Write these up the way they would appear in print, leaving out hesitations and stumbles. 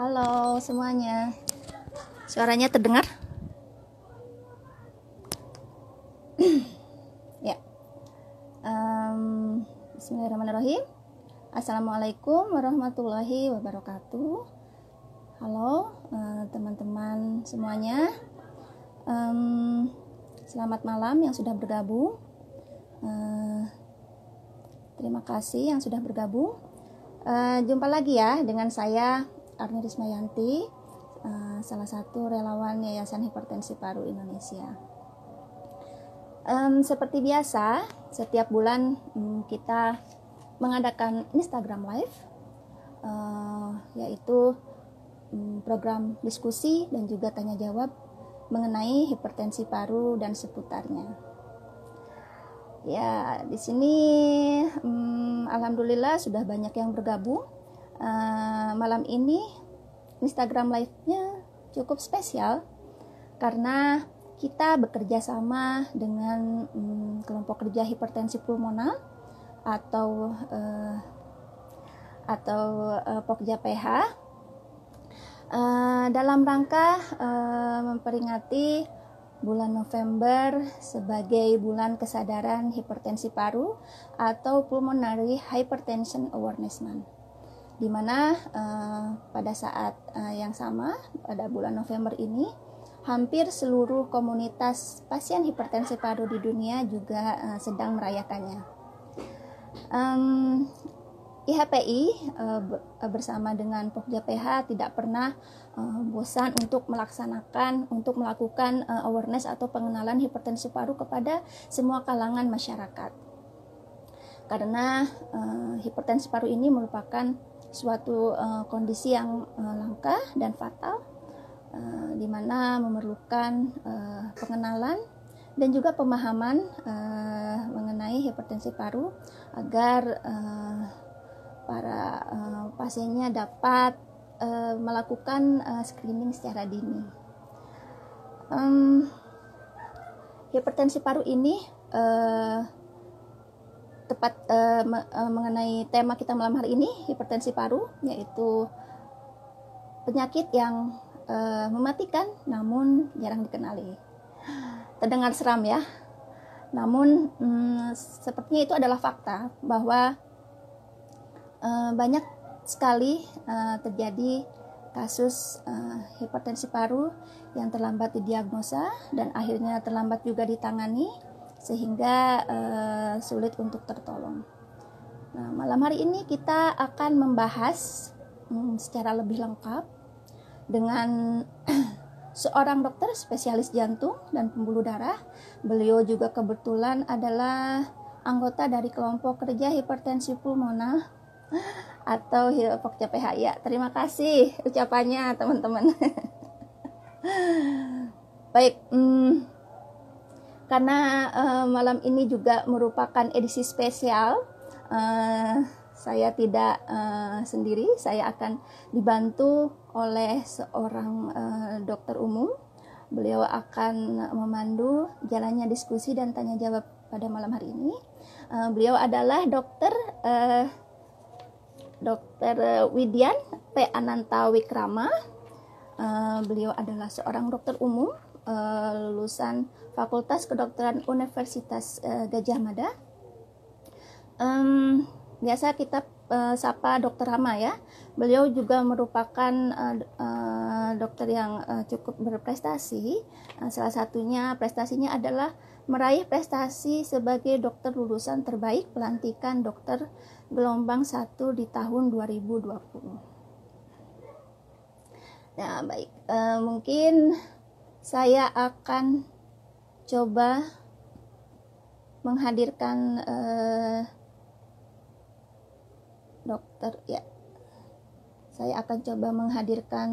Halo semuanya, suaranya terdengar? Ya. Bismillahirrahmanirrahim. Assalamualaikum warahmatullahi wabarakatuh. Halo teman-teman semuanya. Selamat malam yang sudah bergabung. Terima kasih yang sudah bergabung. Jumpa lagi ya dengan saya Arni Rismayanti, salah satu relawan Yayasan Hipertensi Paru Indonesia. Seperti biasa, setiap bulan kita mengadakan Instagram Live, yaitu program diskusi dan juga tanya jawab mengenai hipertensi paru dan seputarnya. Ya, di sini alhamdulillah sudah banyak yang bergabung. Malam ini Instagram Live-nya cukup spesial karena kita bekerja sama dengan kelompok kerja hipertensi pulmonal atau Pokja PH dalam rangka memperingati bulan November sebagai bulan kesadaran hipertensi paru atau Pulmonary Hypertension Awareness Month, di mana pada saat yang sama pada bulan November ini hampir seluruh komunitas pasien hipertensi paru di dunia juga sedang merayakannya. IHPI bersama dengan Pokja PH tidak pernah bosan untuk melakukan awareness atau pengenalan hipertensi paru kepada semua kalangan masyarakat. Karena hipertensi paru ini merupakan suatu kondisi yang langka dan fatal, di mana memerlukan pengenalan dan juga pemahaman mengenai hipertensi paru agar para pasiennya dapat melakukan screening secara dini. Hipertensi paru ini tepat mengenai tema kita malam hari ini, hipertensi paru, yaitu penyakit yang mematikan namun jarang dikenali. Terdengar seram ya, namun sepertinya itu adalah fakta bahwa banyak sekali terjadi kasus hipertensi paru yang terlambat didiagnosa dan akhirnya terlambat juga ditangani sehingga sulit untuk tertolong. Nah, malam hari ini kita akan membahas secara lebih lengkap dengan seorang dokter spesialis jantung dan pembuluh darah. Beliau juga kebetulan adalah anggota dari kelompok kerja hipertensi pulmonal atau Pokja PH. Ya, terima kasih ucapannya teman-teman. Baik, karena malam ini juga merupakan edisi spesial, saya tidak sendiri, saya akan dibantu oleh seorang dokter umum. Beliau akan memandu jalannya diskusi dan tanya jawab pada malam hari ini. Beliau adalah Dr. Widyan P. Ananta Wikrama. Beliau adalah seorang dokter umum lulusan Fakultas Kedokteran Universitas Gadjah Mada. Biasa kita sapa Dokter Rama ya. Beliau juga merupakan dokter yang cukup berprestasi. Salah satunya prestasinya adalah meraih prestasi sebagai dokter lulusan terbaik pelantikan dokter gelombang 1 di tahun 2020. Nah, baik, mungkin saya akan coba menghadirkan dokter ya. Saya akan coba menghadirkan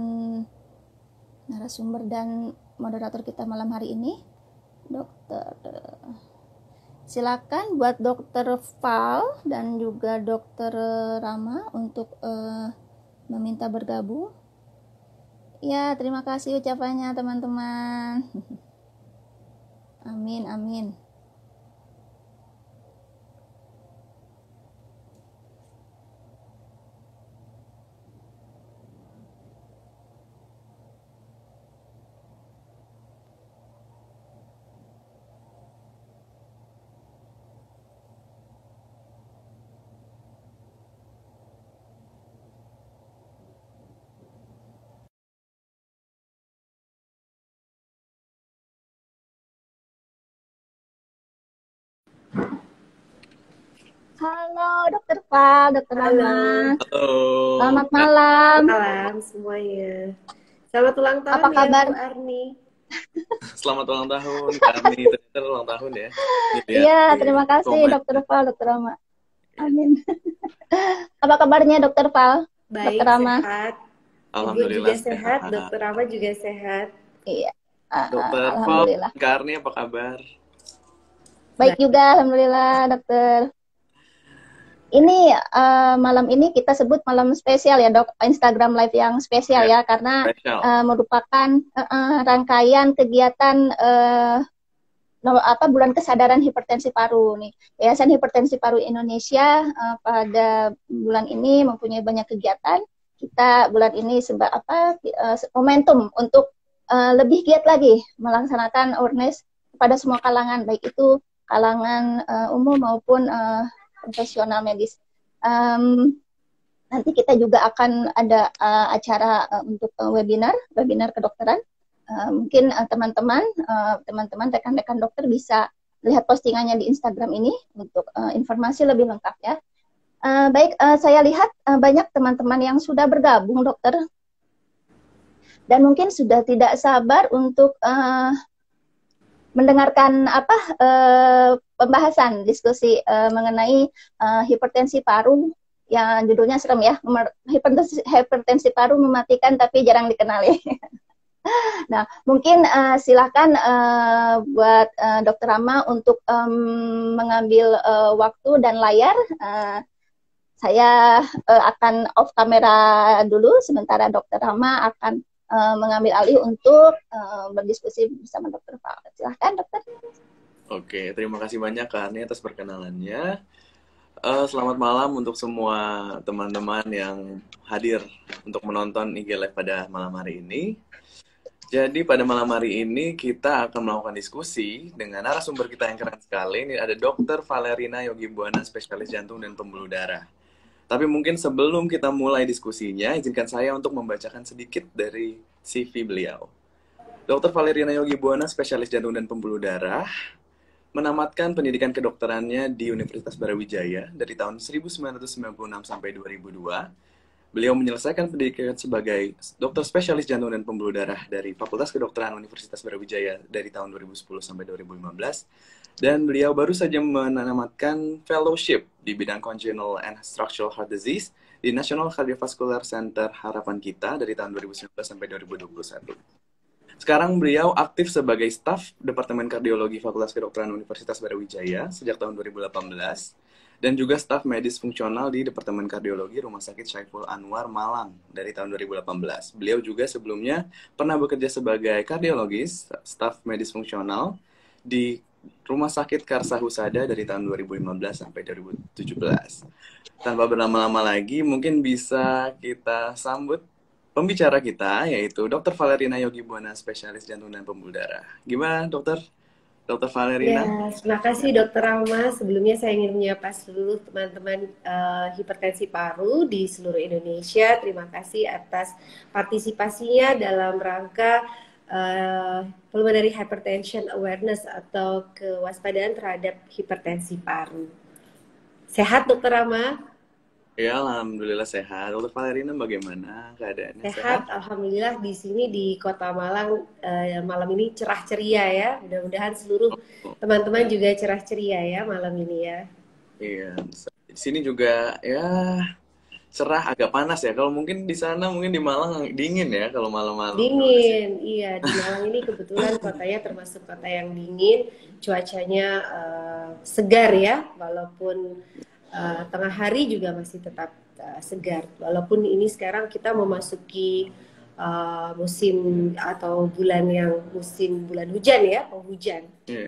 narasumber dan moderator kita malam hari ini. Dokter, silakan buat Dokter Val dan juga Dokter Rama untuk meminta bergabung. Ya, terima kasih ucapannya teman-teman. Amin, amin. Halo, Dokter Pal, Dokter Rama. Halo, Selamat halo, malam. malam semuanya. Selamat ulang tahun Apa ya kabar? Bu Arni. Selamat ulang tahun, Kak Arni. Ternyata ulang tahun ya. Nih, lihat Iya, di terima kasih komen. Dokter Pal, Dokter Rama. Amin. Apa kabarnya Dokter Pal, Dokter Baik, Rama? sehat. Ibu juga Alhamdulillah sehat, sehat. Dokter Rama juga sehat. Iya, Dokter Paul, Alhamdulillah. Kak Arni apa kabar? Baik Baik. juga, Alhamdulillah, Dokter. Ini malam ini kita sebut malam spesial ya dok, Instagram Live yang spesial Ya, ya, karena spesial. merupakan rangkaian kegiatan bulan kesadaran hipertensi paru nih. Yayasan Hipertensi Paru Indonesia pada bulan ini mempunyai banyak kegiatan. Kita bulan ini momentum untuk lebih giat lagi melaksanakan awareness pada semua kalangan, baik itu kalangan umum maupun profesional medis. Um, Nanti kita juga akan ada acara untuk webinar kedokteran. Mungkin teman-teman rekan-rekan dokter bisa lihat postingannya di Instagram ini untuk informasi lebih lengkap ya. Saya lihat banyak teman-teman yang sudah bergabung dokter dan mungkin sudah tidak sabar untuk mendengarkan pembahasan diskusi mengenai hipertensi paru yang judulnya serem ya, hipertensi paru mematikan tapi jarang dikenali. Nah, mungkin silakan buat Dokter Rama untuk mengambil waktu dan layar. Saya akan off kamera dulu, sementara Dokter Rama akan mengambil alih untuk berdiskusi bersama Dokter Pak. Silahkan, Dokter. Oke, terima kasih banyak Kak Arni atas perkenalannya. Selamat malam untuk semua teman-teman yang hadir untuk menonton IG Live pada malam hari ini. Jadi pada malam hari ini kita akan melakukan diskusi dengan narasumber kita yang keren sekali. Ini ada Dr. Valerina Yogibuana, spesialis jantung dan pembuluh darah. Tapi mungkin sebelum kita mulai diskusinya, izinkan saya untuk membacakan sedikit dari CV beliau. Dr. Valerina Yogibuana, spesialis jantung dan pembuluh darah, menamatkan pendidikan kedokterannya di Universitas Brawijaya dari tahun 1996 sampai 2002. Beliau menyelesaikan pendidikan sebagai dokter spesialis jantung dan pembuluh darah dari Fakultas Kedokteran Universitas Brawijaya dari tahun 2010 sampai 2015. Dan beliau baru saja menamatkan fellowship di bidang congenital and structural heart disease di National Cardiovascular Center Harapan Kita dari tahun 2019 sampai 2021. Sekarang beliau aktif sebagai staf Departemen Kardiologi Fakultas Kedokteran Universitas Brawijaya sejak tahun 2018 dan juga staf medis fungsional di Departemen Kardiologi Rumah Sakit Syaiful Anwar Malang dari tahun 2018. Beliau juga sebelumnya pernah bekerja sebagai kardiologis, staf medis fungsional di Rumah Sakit Karsa Husada dari tahun 2015 sampai 2017. Tanpa berlama-lama lagi, mungkin bisa kita sambut pembicara kita, yaitu Dr. Valerina Yogibuana, spesialis jantung dan pembuluh darah. Gimana, dokter? Dr. Valerina? Ya, terima kasih Dokter Rama. Sebelumnya saya ingin menyapa seluruh teman-teman hipertensi paru di seluruh Indonesia. Terima kasih atas partisipasinya dalam rangka pulmonary hypertension awareness atau kewaspadaan terhadap hipertensi paru. Sehat Dokter Rama? Ya, alhamdulillah sehat. Dr. Valerina bagaimana keadaannya? Sehat, alhamdulillah di sini di Kota Malang malam ini cerah ceria ya. Mudah-mudahan seluruh teman-teman juga cerah ceria ya malam ini ya. Iya, di sini juga ya cerah, agak panas ya. Kalau mungkin di sana, mungkin di Malang dingin ya kalau malam-malam. Dingin, iya di Malang ini kebetulan kotanya termasuk kota yang dingin, cuacanya segar ya, walaupun tengah hari juga masih tetap segar. Walaupun ini sekarang kita memasuki musim atau musim bulan hujan ya, penghujan. Iya.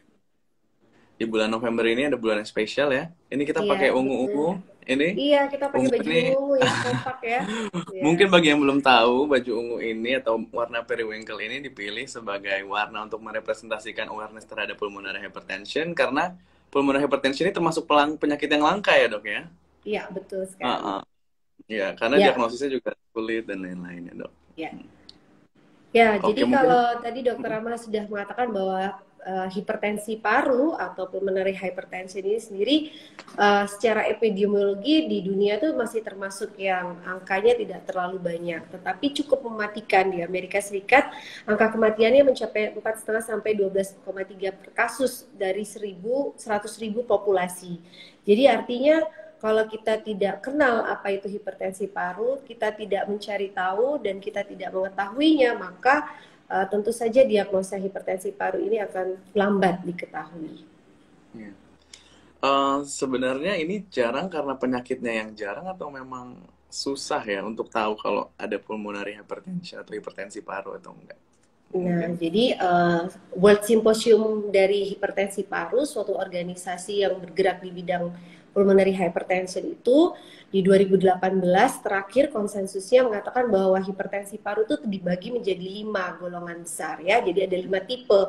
Di bulan November ini ada bulan yang spesial ya. Ini kita Iya, pakai betul. ungu-ungu. Ini Iya, kita pakai ungu baju ini ungu ya, kompak ya. Iya. mungkin bagi yang belum tahu, baju ungu ini atau warna periwinkle ini dipilih sebagai warna untuk merepresentasikan awareness terhadap pulmonary hypertension karena pulmonary hypertension ini termasuk penyakit yang langka ya, Dok ya. Iya, betul sekali. Ya, karena Ya, diagnosisnya juga kulit dan lain-lain ya, Dok. ya. Ya, Oke, jadi mungkin kalau tadi Dokter Rama sudah mengatakan bahwa hipertensi paru atau pulmonary hypertension ini sendiri secara epidemiologi di dunia itu masih termasuk yang angkanya tidak terlalu banyak, tetapi cukup mematikan. Di Amerika Serikat angka kematiannya mencapai 4,5 sampai 12,3 per kasus dari 100.000 populasi. Jadi artinya kalau kita tidak kenal apa itu hipertensi paru, kita tidak mencari tahu dan kita tidak mengetahuinya, maka tentu saja diagnosa hipertensi paru ini akan lambat diketahui. Ya. Sebenarnya ini jarang karena penyakitnya yang jarang atau memang susah ya untuk tahu kalau ada pulmonary hypertension atau hipertensi paru atau enggak? Nah, jadi World Symposium dari Hipertensi Paru, suatu organisasi yang bergerak di bidang pulmonary hypertension itu di 2018 terakhir konsensusnya mengatakan bahwa hipertensi paru itu dibagi menjadi 5 golongan besar ya, jadi ada 5 tipe.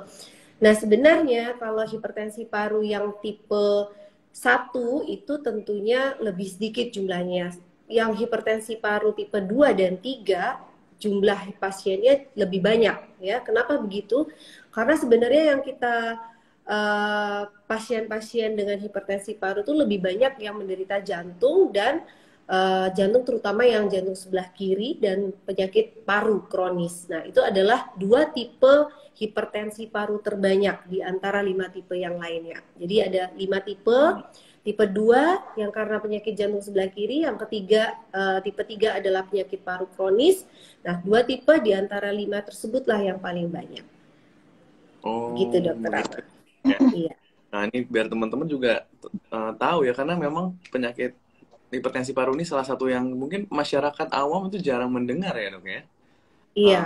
Nah, sebenarnya kalau hipertensi paru yang tipe 1 itu tentunya lebih sedikit jumlahnya. Yang hipertensi paru tipe 2 dan 3 jumlah pasiennya lebih banyak ya. Kenapa begitu? Karena sebenarnya yang kita pasien-pasien dengan hipertensi paru itu lebih banyak yang menderita jantung dan jantung, terutama yang jantung sebelah kiri dan penyakit paru kronis. Nah, itu adalah 2 tipe hipertensi paru terbanyak di antara 5 tipe yang lainnya. Jadi ada 5 tipe. Tipe 2 yang karena penyakit jantung sebelah kiri, yang ketiga tipe 3 adalah penyakit paru kronis. Nah, 2 tipe di antara 5 tersebutlah yang paling banyak. Oh, gitu dokter Rama. ya. Iya. Nah, ini biar teman-teman juga tahu ya, karena memang penyakit hipertensi paru ini salah satu yang mungkin masyarakat awam itu jarang mendengar ya dok ya? Iya.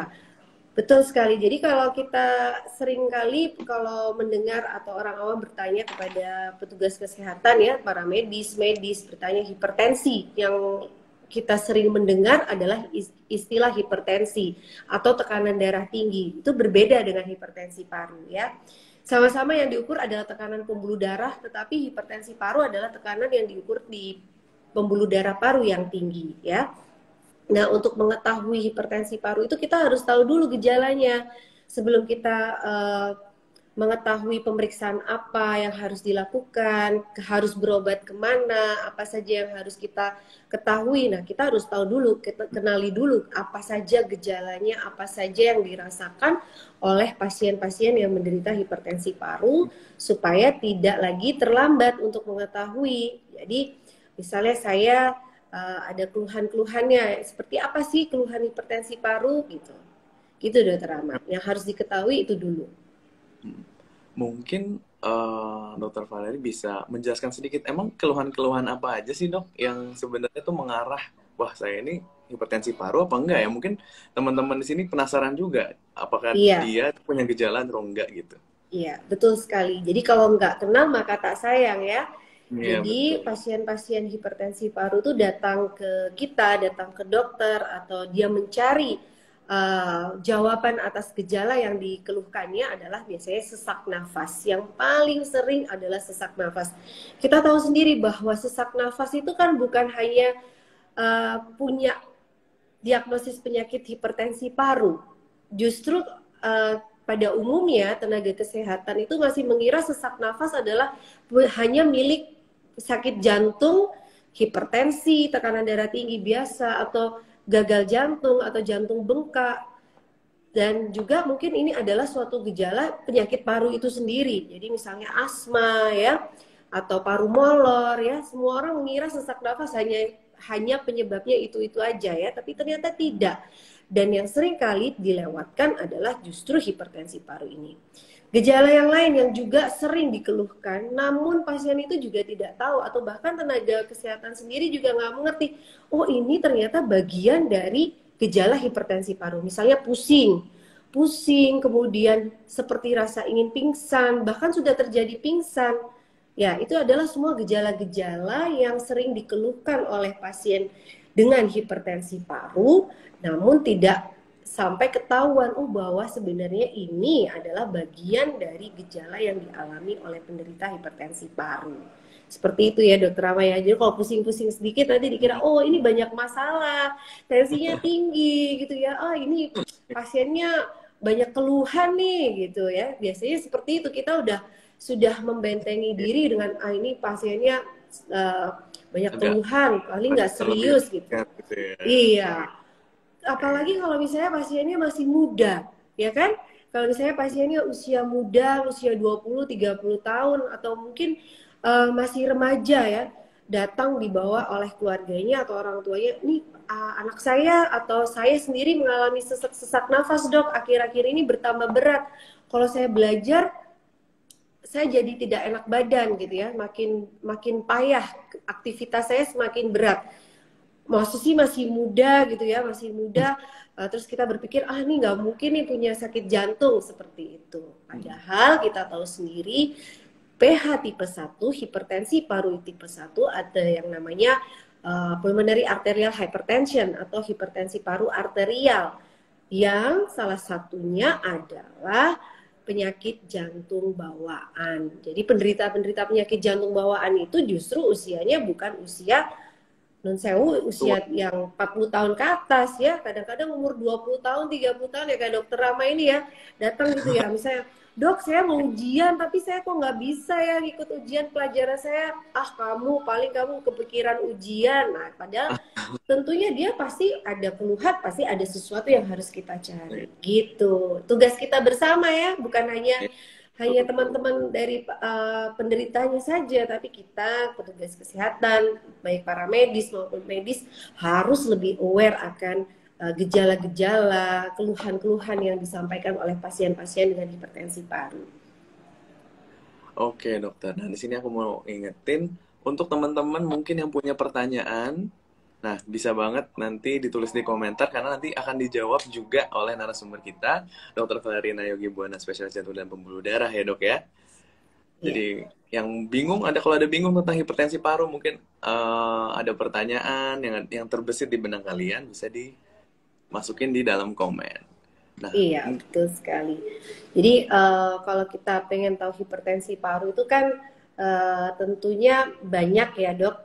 Betul sekali. Jadi kalau kita sering kali kalau mendengar atau orang awam bertanya kepada petugas kesehatan ya, para medis bertanya hipertensi, yang kita sering mendengar adalah istilah hipertensi atau tekanan darah tinggi. Itu berbeda dengan hipertensi paru ya. Sama-sama yang diukur adalah tekanan pembuluh darah, tetapi hipertensi paru adalah tekanan yang diukur di pembuluh darah paru yang tinggi ya. Nah, untuk mengetahui hipertensi paru itu kita harus tahu dulu gejalanya sebelum kita mengetahui pemeriksaan apa yang harus dilakukan, harus berobat kemana, apa saja yang harus kita ketahui. Nah, kita harus tahu dulu, kita kenali dulu apa saja gejalanya, apa saja yang dirasakan oleh pasien-pasien yang menderita hipertensi paru supaya tidak lagi terlambat untuk mengetahui. Jadi, misalnya saya ada keluhan-keluhannya, seperti apa sih keluhan hipertensi paru gitu dokter Ahmad, yang harus diketahui itu dulu. Mungkin dokter Valeri bisa menjelaskan sedikit, emang keluhan-keluhan apa aja sih dok yang sebenarnya tuh mengarah, wah saya ini hipertensi paru apa enggak ya? Mungkin teman-teman di sini penasaran juga apakah dia punya gejala atau enggak gitu. Iya, betul sekali. Jadi kalau enggak kenal maka tak sayang ya. Jadi pasien-pasien hipertensi paru itu datang ke kita, datang ke dokter, atau dia mencari jawaban atas gejala yang dikeluhkannya adalah biasanya sesak nafas. Yang paling sering adalah sesak nafas. Kita tahu sendiri bahwa sesak nafas itu kan bukan hanya punya diagnosis penyakit hipertensi paru. Justru pada umumnya tenaga kesehatan itu masih mengira sesak nafas adalah hanya milik sakit jantung, hipertensi, tekanan darah tinggi biasa, atau gagal jantung, atau jantung bengkak. Dan juga mungkin ini adalah suatu gejala penyakit paru itu sendiri. Jadi misalnya asma ya, atau paru molor ya, semua orang mengira sesak nafas hanya penyebabnya itu aja ya, tapi ternyata tidak. Dan yang sering kali dilewatkan adalah justru hipertensi paru ini. Gejala yang lain yang juga sering dikeluhkan, namun pasien itu juga tidak tahu, atau bahkan tenaga kesehatan sendiri juga nggak mengerti, oh ini ternyata bagian dari gejala hipertensi paru. Misalnya pusing, kemudian seperti rasa ingin pingsan, bahkan sudah terjadi pingsan. Ya, itu adalah semua gejala-gejala yang sering dikeluhkan oleh pasien dengan hipertensi paru, namun tidak sampai ketahuan bahwa sebenarnya ini adalah bagian dari gejala yang dialami oleh penderita hipertensi paru. Seperti itu ya dokter Rama ya. Jadi kalau pusing-pusing sedikit nanti dikira ini banyak masalah, tensinya tinggi gitu ya. Ini pasiennya banyak keluhan nih gitu ya. Biasanya seperti itu, kita sudah membentengi diri dengan ini pasiennya banyak Agak keluhan, paling nggak lebih serius gitu. gitu ya. Iya, apalagi Oke. kalau misalnya pasiennya masih muda, ya kan? Kalau misalnya pasiennya usia muda, usia 20-30 tahun, atau mungkin masih remaja ya, datang dibawa oleh keluarganya atau orang tuanya, nih anak saya atau saya sendiri mengalami sesak nafas dok, akhir-akhir ini bertambah berat. Kalau saya belajar, saya jadi tidak enak badan gitu ya, makin makin payah, aktivitas saya semakin berat. Maksud sih masih muda gitu ya, masih muda, terus kita berpikir ini nggak mungkin nih punya sakit jantung seperti itu. Padahal kita tahu sendiri PH tipe 1, hipertensi paru tipe 1, ada yang namanya pulmonary arterial hypertension atau hipertensi paru arterial, yang salah satunya adalah penyakit jantung bawaan. Jadi penderita-penderita penyakit jantung bawaan itu justru usianya bukan usia non sewu, Tua. usia yang 40 tahun ke atas ya, kadang-kadang umur 20 tahun, 30 tahun ya, kayak dokter Rama ini ya, datang gitu ya, misalnya, dok saya mau ujian tapi saya kok nggak bisa ya ikut ujian pelajaran saya, kamu kepikiran ujian. Nah, padahal tentunya dia pasti ada keluhan, pasti ada sesuatu yang harus kita cari gitu. Tugas kita bersama ya, bukan hanya teman-teman dari penderitanya saja, tapi kita petugas kesehatan, baik para medis maupun medis, harus lebih aware akan gejala-gejala, keluhan-keluhan yang disampaikan oleh pasien-pasien dengan hipertensi paru. Oke dokter, nah di sini aku mau ingetin untuk teman-teman mungkin yang punya pertanyaan, nah bisa banget nanti ditulis di komentar karena nanti akan dijawab juga oleh narasumber kita, Dr. Valerina Yogi Buana, spesialis jantung dan pembuluh darah ya dok ya. Jadi yang bingung, kalau ada bingung tentang hipertensi paru, mungkin ada pertanyaan yang terbesit di benak kalian, bisa dimasukin di dalam komen. Nah, Iya, betul sekali. Jadi kalau kita pengen tahu hipertensi paru itu kan tentunya banyak ya dok.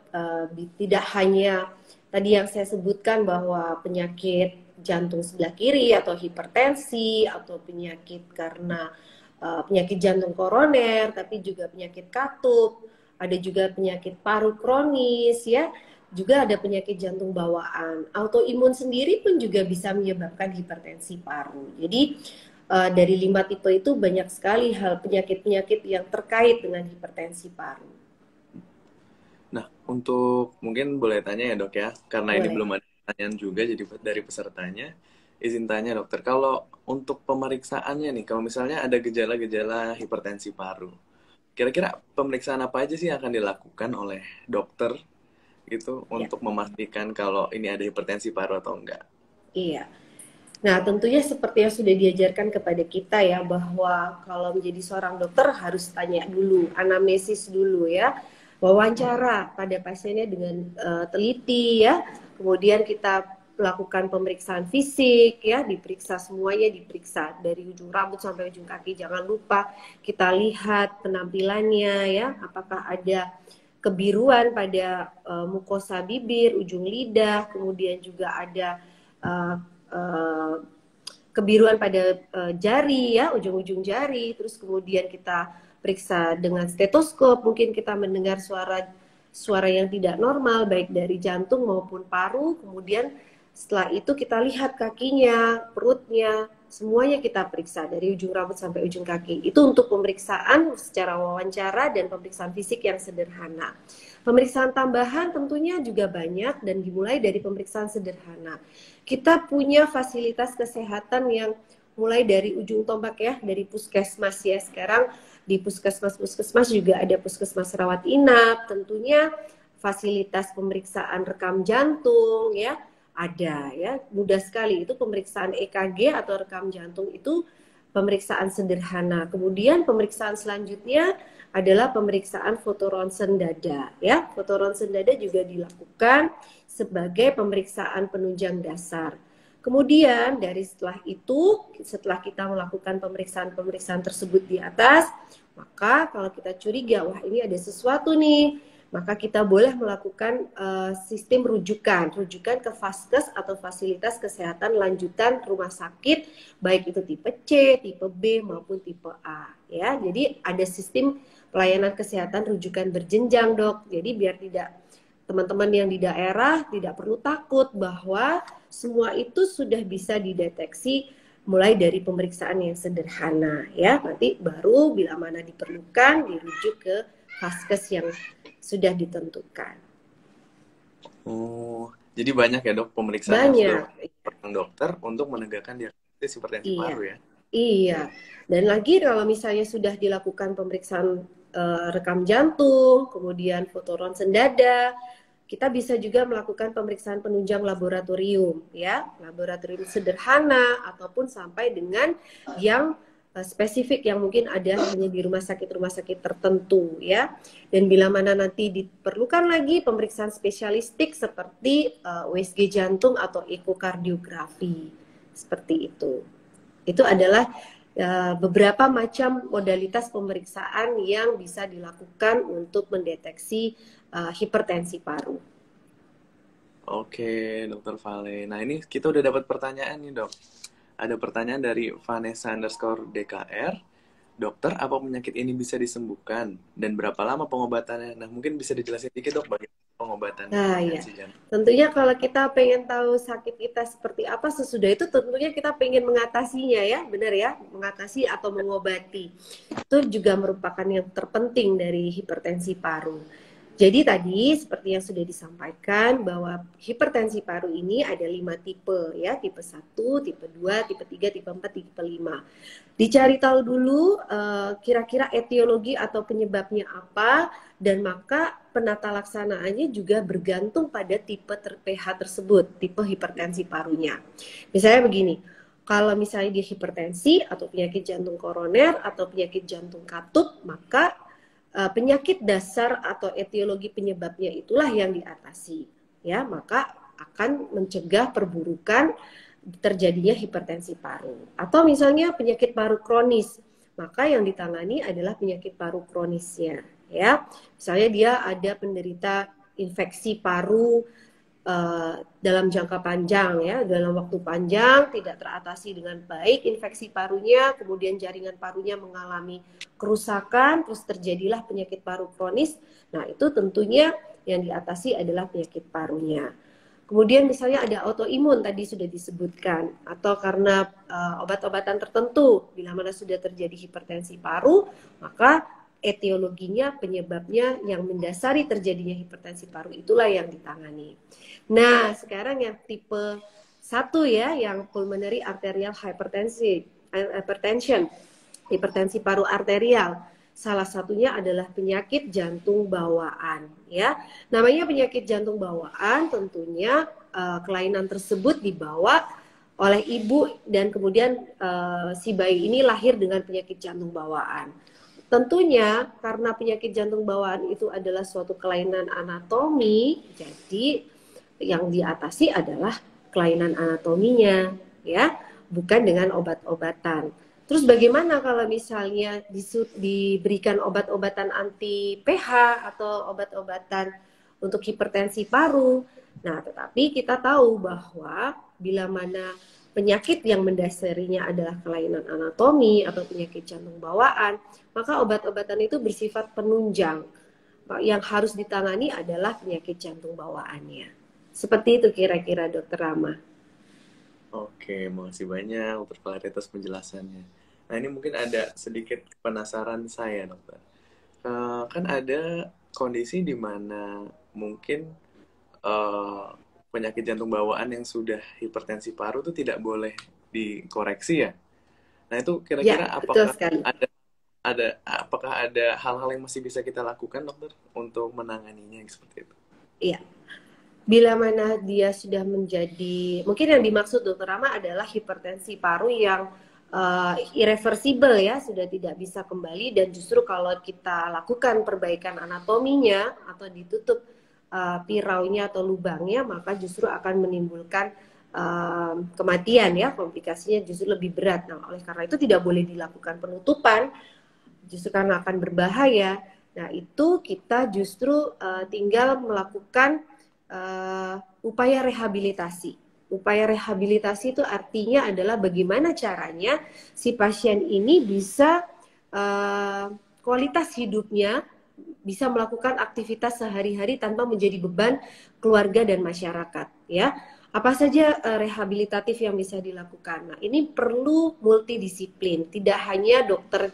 Tidak hanya tadi yang saya sebutkan bahwa penyakit jantung sebelah kiri atau hipertensi atau penyakit karena penyakit jantung koroner, tapi juga penyakit katup, ada juga penyakit paru kronis ya, juga ada penyakit jantung bawaan. Autoimun sendiri pun juga bisa menyebabkan hipertensi paru. Jadi dari 5 tipe itu banyak sekali hal penyakit-penyakit yang terkait dengan hipertensi paru. Nah, untuk mungkin boleh tanya ya dok ya, karena ini Boleh. belum ada pertanyaan juga jadi dari pesertanya, izin tanya dokter, kalau untuk pemeriksaannya nih, kalau misalnya ada gejala-gejala hipertensi paru, kira-kira pemeriksaan apa aja sih yang akan dilakukan oleh dokter gitu Ya. untuk memastikan kalau ini ada hipertensi paru atau enggak? Iya. Nah, tentunya seperti yang sudah diajarkan kepada kita ya, bahwa kalau menjadi seorang dokter harus tanya dulu, anamnesis dulu ya, wawancara pada pasiennya dengan teliti ya, kemudian kita lakukan pemeriksaan fisik ya, diperiksa semuanya, diperiksa dari ujung rambut sampai ujung kaki, jangan lupa kita lihat penampilannya ya, apakah ada kebiruan pada mukosa bibir, ujung lidah, kemudian juga ada uh, kebiruan pada jari ya, ujung-ujung jari, terus kemudian kita periksa dengan stetoskop, mungkin kita mendengar suara yang tidak normal baik dari jantung maupun paru, kemudian setelah itu kita lihat kakinya, perutnya, semuanya kita periksa dari ujung rambut sampai ujung kaki. Itu untuk pemeriksaan secara wawancara dan pemeriksaan fisik yang sederhana. Pemeriksaan tambahan tentunya juga banyak dan dimulai dari pemeriksaan sederhana. Kita punya fasilitas kesehatan yang mulai dari ujung tombak ya, dari puskesmas ya. Sekarang di puskesmas juga ada puskesmas rawat inap, tentunya fasilitas pemeriksaan rekam jantung ya, ada ya, mudah sekali. Itu pemeriksaan EKG atau rekam jantung, itu pemeriksaan sederhana. Kemudian pemeriksaan selanjutnya adalah pemeriksaan foto ronsen dada ya. Foto ronsen dada juga dilakukan sebagai pemeriksaan penunjang dasar. Kemudian dari setelah itu, setelah kita melakukan pemeriksaan-pemeriksaan tersebut di atas, maka kalau kita curiga, wah ini ada sesuatu nih, maka kita boleh melakukan sistem rujukan ke vaskes atau fasilitas kesehatan lanjutan rumah sakit, baik itu tipe C, tipe B maupun tipe A ya. Jadi ada sistem pelayanan kesehatan rujukan berjenjang, Dok. Jadi biar tidak teman-teman yang di daerah tidak perlu takut bahwa semua itu sudah bisa dideteksi mulai dari pemeriksaan yang sederhana ya. Nanti baru bila mana diperlukan dirujuk ke vaskes yang sudah ditentukan. Oh, jadi banyak ya dok pemeriksaan yang sudah dilakukan dokter untuk menegakkan diagnosis hipertensi paru ya? Iya. Dan lagi kalau misalnya sudah dilakukan pemeriksaan rekam jantung, kemudian foto ronsen dada, kita bisa juga melakukan pemeriksaan penunjang laboratorium ya, laboratorium sederhana ataupun sampai dengan yang spesifik yang mungkin ada hanya di rumah sakit tertentu ya. Dan bila mana nanti diperlukan lagi pemeriksaan spesialistik seperti USG jantung atau ekokardiografi seperti itu. Itu adalah beberapa macam modalitas pemeriksaan yang bisa dilakukan untuk mendeteksi hipertensi paru. Oke, Dokter Vale. Nah ini kita udah dapat pertanyaan nih dok. Ada pertanyaan dari Vanessa_DKR. Dokter, apa penyakit ini bisa disembuhkan? Dan berapa lama pengobatannya? Nah mungkin bisa dijelasin dikit dok bagaimana pengobatan hipertensi jantung. Tentunya kalau kita pengen tahu sakit kita seperti apa sesudah itu tentunya kita pengen mengatasinya ya, benar ya, mengatasi atau mengobati. Itu juga merupakan yang terpenting dari hipertensi paru. Jadi tadi seperti yang sudah disampaikan bahwa hipertensi paru ini ada 5 tipe ya, tipe 1, tipe 2, tipe 3, tipe 4, tipe 5. Dicari tahu dulu kira-kira etiologi atau penyebabnya apa, dan maka penata laksanaannya juga bergantung pada tipe pH tersebut, tipe hipertensi parunya. Misalnya begini, kalau misalnya dia hipertensi atau penyakit jantung koroner atau penyakit jantung katup, maka penyakit dasar atau etiologi penyebabnya itulah yang diatasi ya, maka akan mencegah perburukan terjadinya hipertensi paru. Atau misalnya penyakit paru kronis, maka yang ditangani adalah penyakit paru kronisnya ya. Misalnya dia ada penderita infeksi paru dalam jangka panjang ya, dalam waktu panjang tidak teratasi dengan baik infeksi parunya, kemudian jaringan parunya mengalami kerusakan, terus terjadilah penyakit paru kronis. Nah itu tentunya yang diatasi adalah penyakit parunya. Kemudian misalnya ada autoimun tadi sudah disebutkan, atau karena obat-obatan tertentu, bila mana sudah terjadi hipertensi paru, maka etiologinya, penyebabnya yang mendasari terjadinya hipertensi paru itulah yang ditangani. Nah, sekarang yang tipe 1 ya, yang pulmonary arterial hypertension, hipertensi paru arterial. Salah satunya adalah penyakit jantung bawaan ya. Namanya penyakit jantung bawaan, tentunya kelainan tersebut dibawa oleh ibu dan kemudian si bayi ini lahir dengan penyakit jantung bawaan. Tentunya karena penyakit jantung bawaan itu adalah suatu kelainan anatomi, jadi yang diatasi adalah kelainan anatominya, ya, bukan dengan obat-obatan. Terus bagaimana kalau misalnya diberikan obat-obatan anti pH atau obat-obatan untuk hipertensi paru? Nah, tetapi kita tahu bahwa bila mana penyakit yang mendasarinya adalah kelainan anatomi atau penyakit jantung bawaan, maka obat-obatan itu bersifat penunjang. Yang harus ditangani adalah penyakit jantung bawaannya. Seperti itu kira-kira Dokter Rama. Oke, makasih banyak Dokter Vale atas penjelasannya. Nah ini mungkin ada sedikit penasaran saya dokter. Kan ada kondisi di mana mungkin penyakit jantung bawaan yang sudah hipertensi paru itu tidak boleh dikoreksi ya. Nah itu kira-kira ya, apakah ada hal-hal yang masih bisa kita lakukan dokter untuk menanganinya seperti itu? Iya. Bila mana dia sudah menjadi, mungkin yang dimaksud Dokter Rama adalah hipertensi paru yang irreversible ya, sudah tidak bisa kembali, dan justru kalau kita lakukan perbaikan anatominya atau ditutup piraunya atau lubangnya, maka justru akan menimbulkan kematian ya, komplikasinya justru lebih berat. Nah, oleh karena itu tidak boleh dilakukan penutupan, justru karena akan berbahaya. Nah, itu kita justru tinggal melakukan upaya rehabilitasi. Upaya rehabilitasi itu artinya adalah bagaimana caranya si pasien ini bisa kualitas hidupnya bisa melakukan aktivitas sehari-hari tanpa menjadi beban keluarga dan masyarakat, ya. Apa saja rehabilitatif yang bisa dilakukan? Nah, ini perlu multidisiplin, tidak hanya dokter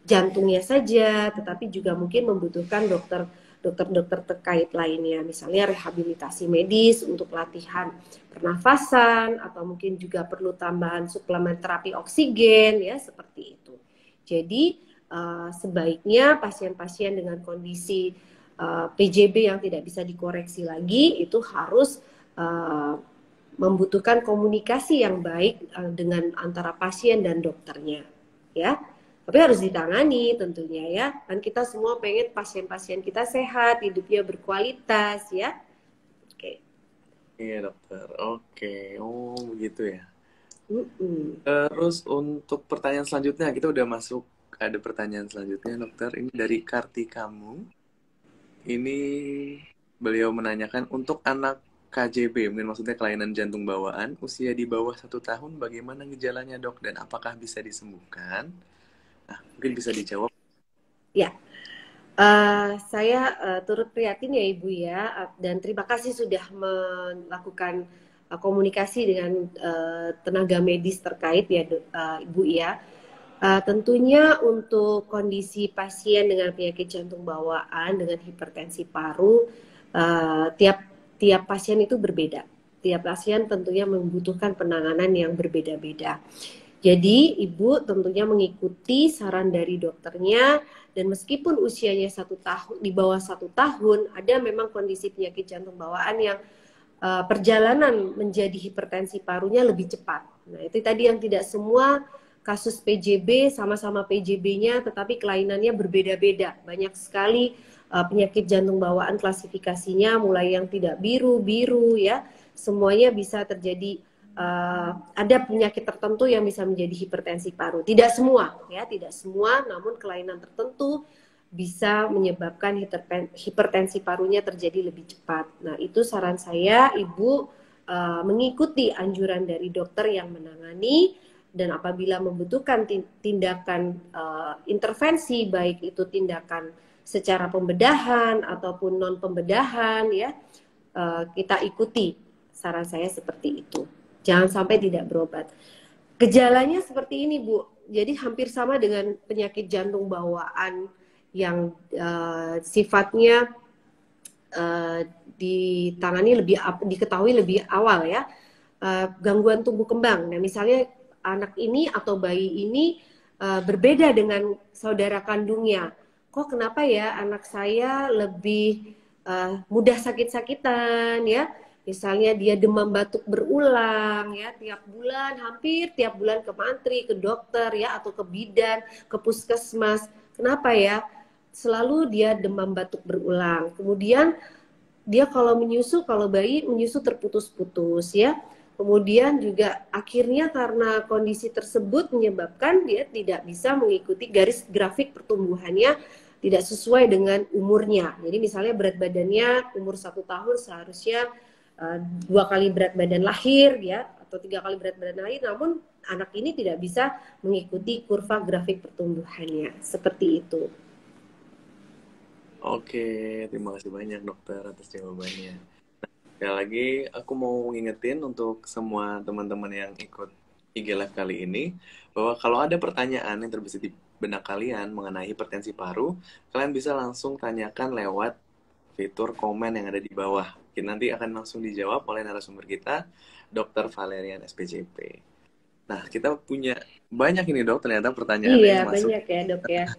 jantungnya saja, tetapi juga mungkin membutuhkan dokter terkait lainnya, misalnya rehabilitasi medis untuk latihan pernafasan, atau mungkin juga perlu tambahan suplemen terapi oksigen, ya, seperti itu. Jadi sebaiknya pasien-pasien dengan kondisi PJB yang tidak bisa dikoreksi lagi itu harus membutuhkan komunikasi yang baik dengan antara pasien dan dokternya, ya. Tapi harus ditangani tentunya, ya. Kan kita semua pengen pasien-pasien kita sehat, hidupnya berkualitas, ya. Oke. Iya dokter, oke, oh begitu ya. Mm-mm. Terus untuk pertanyaan selanjutnya, kita udah masuk, ada pertanyaan selanjutnya dokter, ini dari Kartikamu. Ini beliau menanyakan untuk anak KJB, mungkin maksudnya kelainan jantung bawaan, usia di bawah 1 tahun, bagaimana gejalanya dok dan apakah bisa disembuhkan? Nah, mungkin bisa dijawab. Ya, saya turut prihatin ya Ibu ya, dan terima kasih sudah melakukan komunikasi dengan tenaga medis terkait ya Ibu ya. Tentunya untuk kondisi pasien dengan penyakit jantung bawaan dengan hipertensi paru, tiap pasien itu berbeda. Tiap pasien tentunya membutuhkan penanganan yang berbeda-beda. Jadi ibu tentunya mengikuti saran dari dokternya, dan meskipun usianya 1 tahun, di bawah 1 tahun, ada memang kondisi penyakit jantung bawaan yang perjalanan menjadi hipertensi parunya lebih cepat. Nah, itu tadi yang tidak semua kasus PJB sama-sama PJB-nya, tetapi kelainannya berbeda-beda. Banyak sekali penyakit jantung bawaan klasifikasinya, mulai yang tidak biru ya, semuanya bisa terjadi. Ada penyakit tertentu yang bisa menjadi hipertensi paru. Tidak semua, ya, tidak semua, namun kelainan tertentu bisa menyebabkan hipertensi parunya terjadi lebih cepat. Nah, itu saran saya, Ibu mengikuti anjuran dari dokter yang menangani, dan apabila membutuhkan tindakan intervensi, baik itu tindakan secara pembedahan ataupun non pembedahan, ya, kita ikuti. Saran saya seperti itu. Jangan sampai tidak berobat. Gejalanya seperti ini, Bu. Jadi hampir sama dengan penyakit jantung bawaan yang sifatnya diketahui lebih awal, ya. Gangguan tumbuh kembang. Nah, misalnya anak ini atau bayi ini berbeda dengan saudara kandungnya. Kok kenapa ya anak saya lebih mudah sakit-sakitan, ya? Misalnya dia demam batuk berulang, ya, hampir tiap bulan ke mantri, ke dokter, ya, atau ke bidan, ke puskesmas. Kenapa ya? Selalu dia demam batuk berulang. Kemudian dia kalau bayi menyusu terputus-putus, ya. Kemudian juga akhirnya karena kondisi tersebut menyebabkan dia tidak bisa mengikuti garis grafik pertumbuhannya, tidak sesuai dengan umurnya. Jadi misalnya berat badannya umur 1 tahun seharusnya 2 kali berat badan lahir, ya, atau 3 kali berat badan lahir, namun anak ini tidak bisa mengikuti kurva grafik pertumbuhannya. Seperti itu. Oke, terima kasih banyak dokter atas jawabannya. Sekali lagi, aku mau ngingetin untuk semua teman-teman yang ikut IG Live kali ini, bahwa kalau ada pertanyaan yang terbesit di benak kalian mengenai hipertensi paru, kalian bisa langsung tanyakan lewat fitur komen yang ada di bawah. Nanti akan langsung dijawab oleh narasumber kita, Dr. Valerian SPJP. Nah, kita punya banyak ini dok, ternyata pertanyaan yang masuk. Iya, banyak ya dok ya.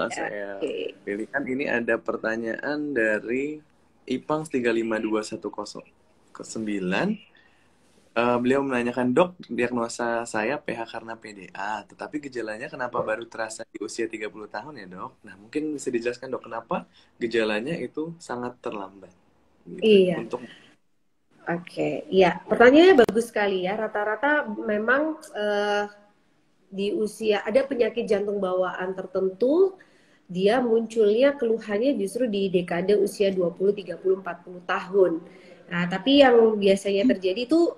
Saya pilihkan, ini ada pertanyaan dari Ipang 352109. Beliau menanyakan, dok, diagnosa saya PH karena PDA, tetapi gejalanya kenapa baru terasa di usia 30 tahun ya dok? Nah, mungkin bisa dijelaskan dok, kenapa gejalanya itu sangat terlambat? Gitu. Iya. Oke, iya. Pertanyaannya bagus sekali ya. Rata-rata memang di usia ada penyakit jantung bawaan tertentu dia munculnya keluhannya justru di dekade usia 20, 30, 40 tahun. Nah, tapi yang biasanya terjadi itu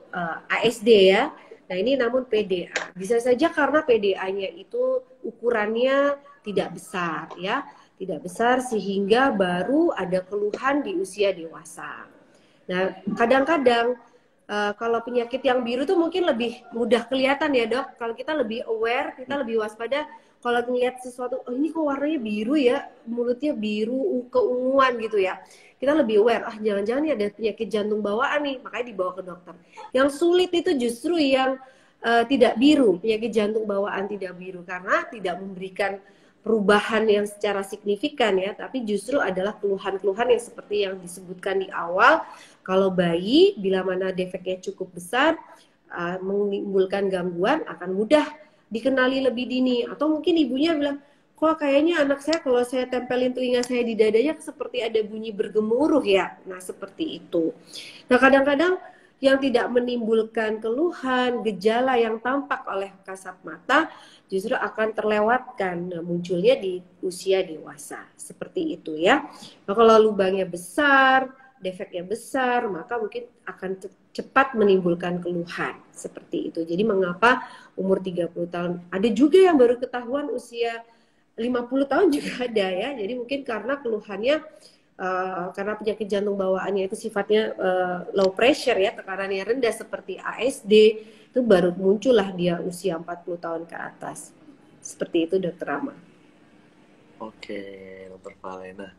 ASD ya. Nah, ini namun PDA. Bisa saja karena PDA-nya itu ukurannya tidak besar ya, tidak besar sehingga baru ada keluhan di usia dewasa. Nah, kadang-kadang kalau penyakit yang biru tuh mungkin lebih mudah kelihatan ya dok. Kalau kita lebih aware, kita lebih waspada. Kalau ngeliat sesuatu, oh ini kok warnanya biru ya, mulutnya biru, keunguan gitu ya. Kita lebih aware, ah jangan-jangan nih ada penyakit jantung bawaan nih, makanya dibawa ke dokter. Yang sulit itu justru yang tidak biru, penyakit jantung bawaan tidak biru karena tidak memberikan perubahan yang secara signifikan ya, tapi justru adalah keluhan-keluhan yang seperti yang disebutkan di awal. Kalau bayi, bila mana defeknya cukup besar, menimbulkan gangguan, akan mudah dikenali lebih dini. Atau mungkin ibunya bilang, kok kayaknya anak saya kalau saya tempelin telinga saya di dadanya seperti ada bunyi bergemuruh ya. Nah, seperti itu. Nah, kadang-kadang yang tidak menimbulkan keluhan, gejala yang tampak oleh kasat mata justru akan terlewatkan. Nah, munculnya di usia dewasa. Seperti itu ya. Nah, kalau lubangnya besar, defeknya besar, maka mungkin akan cepat menimbulkan keluhan. Seperti itu. Jadi mengapa umur 30 tahun? Ada juga yang baru ketahuan usia 50 tahun juga ada ya. Jadi mungkin karena keluhannya karena penyakit jantung bawaannya itu sifatnya low pressure ya, tekanannya rendah seperti ASD, itu baru muncullah dia usia 40 tahun ke atas. Seperti itu Dokter Rama. Oke, Dokter Vale. Nah,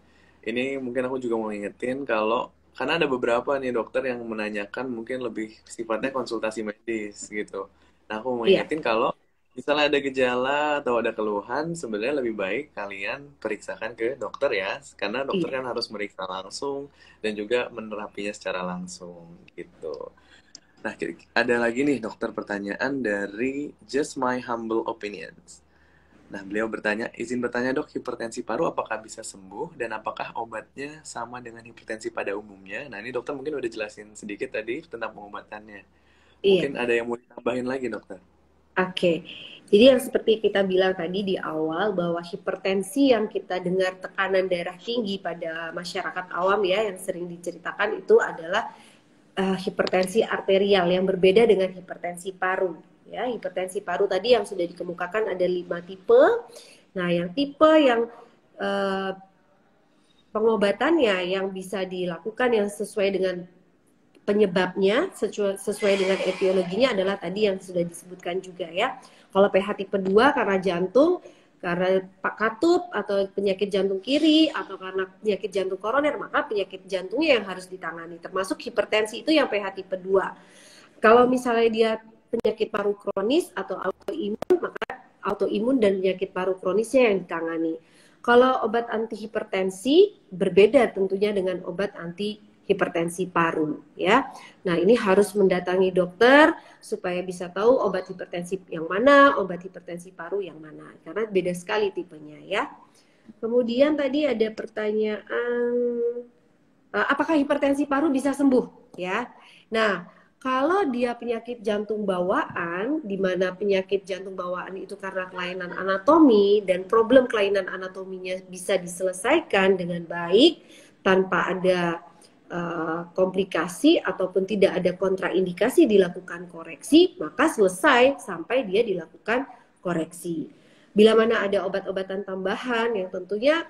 ini mungkin aku juga mau ingetin kalau karena ada beberapa nih dokter yang menanyakan mungkin lebih sifatnya konsultasi medis gitu. Nah, aku mau Iya, ingetin kalau misalnya ada gejala atau ada keluhan, sebenarnya lebih baik kalian periksakan ke dokter ya, karena dokter iya. kan harus meriksa langsung dan juga menerapinya secara langsung gitu. Nah, ada lagi nih dokter pertanyaan dari Just My Humble Opinions. Nah, beliau bertanya, izin bertanya dok, hipertensi paru apakah bisa sembuh dan apakah obatnya sama dengan hipertensi pada umumnya? Nah, ini dokter mungkin udah jelasin sedikit tadi tentang pengobatannya. Iya. Mungkin ada yang mau ditambahin lagi dokter? Oke, jadi yang seperti kita bilang tadi di awal bahwa hipertensi yang kita dengar tekanan darah tinggi pada masyarakat awam ya yang sering diceritakan itu adalah hipertensi arterial yang berbeda dengan hipertensi paru. Ya, hipertensi paru tadi yang sudah dikemukakan ada 5 tipe. Nah, yang tipe yang uh, pengobatannya yang bisa dilakukan yang sesuai dengan penyebabnya sesuai dengan etiologinya adalah tadi yang sudah disebutkan juga ya. Kalau pH tipe 2 karena jantung, karena katup atau penyakit jantung kiri atau karena penyakit jantung koroner, maka penyakit jantungnya yang harus ditangani. Termasuk hipertensi itu yang pH tipe 2. Kalau misalnya dia penyakit paru kronis atau autoimun, maka autoimun dan penyakit paru kronisnya yang ditangani. Kalau obat anti hipertensi berbeda tentunya dengan obat anti hipertensi paru ya. Nah, ini harus mendatangi dokter supaya bisa tahu obat hipertensi yang mana, obat hipertensi paru yang mana. Karena beda sekali tipenya ya. Kemudian tadi ada pertanyaan apakah hipertensi paru bisa sembuh ya. Nah, kalau dia penyakit jantung bawaan, di mana penyakit jantung bawaan itu karena kelainan anatomi dan problem kelainan anatominya bisa diselesaikan dengan baik tanpa ada komplikasi ataupun tidak ada kontraindikasi dilakukan koreksi, maka selesai sampai dia dilakukan koreksi. Bila mana ada obat-obatan tambahan yang tentunya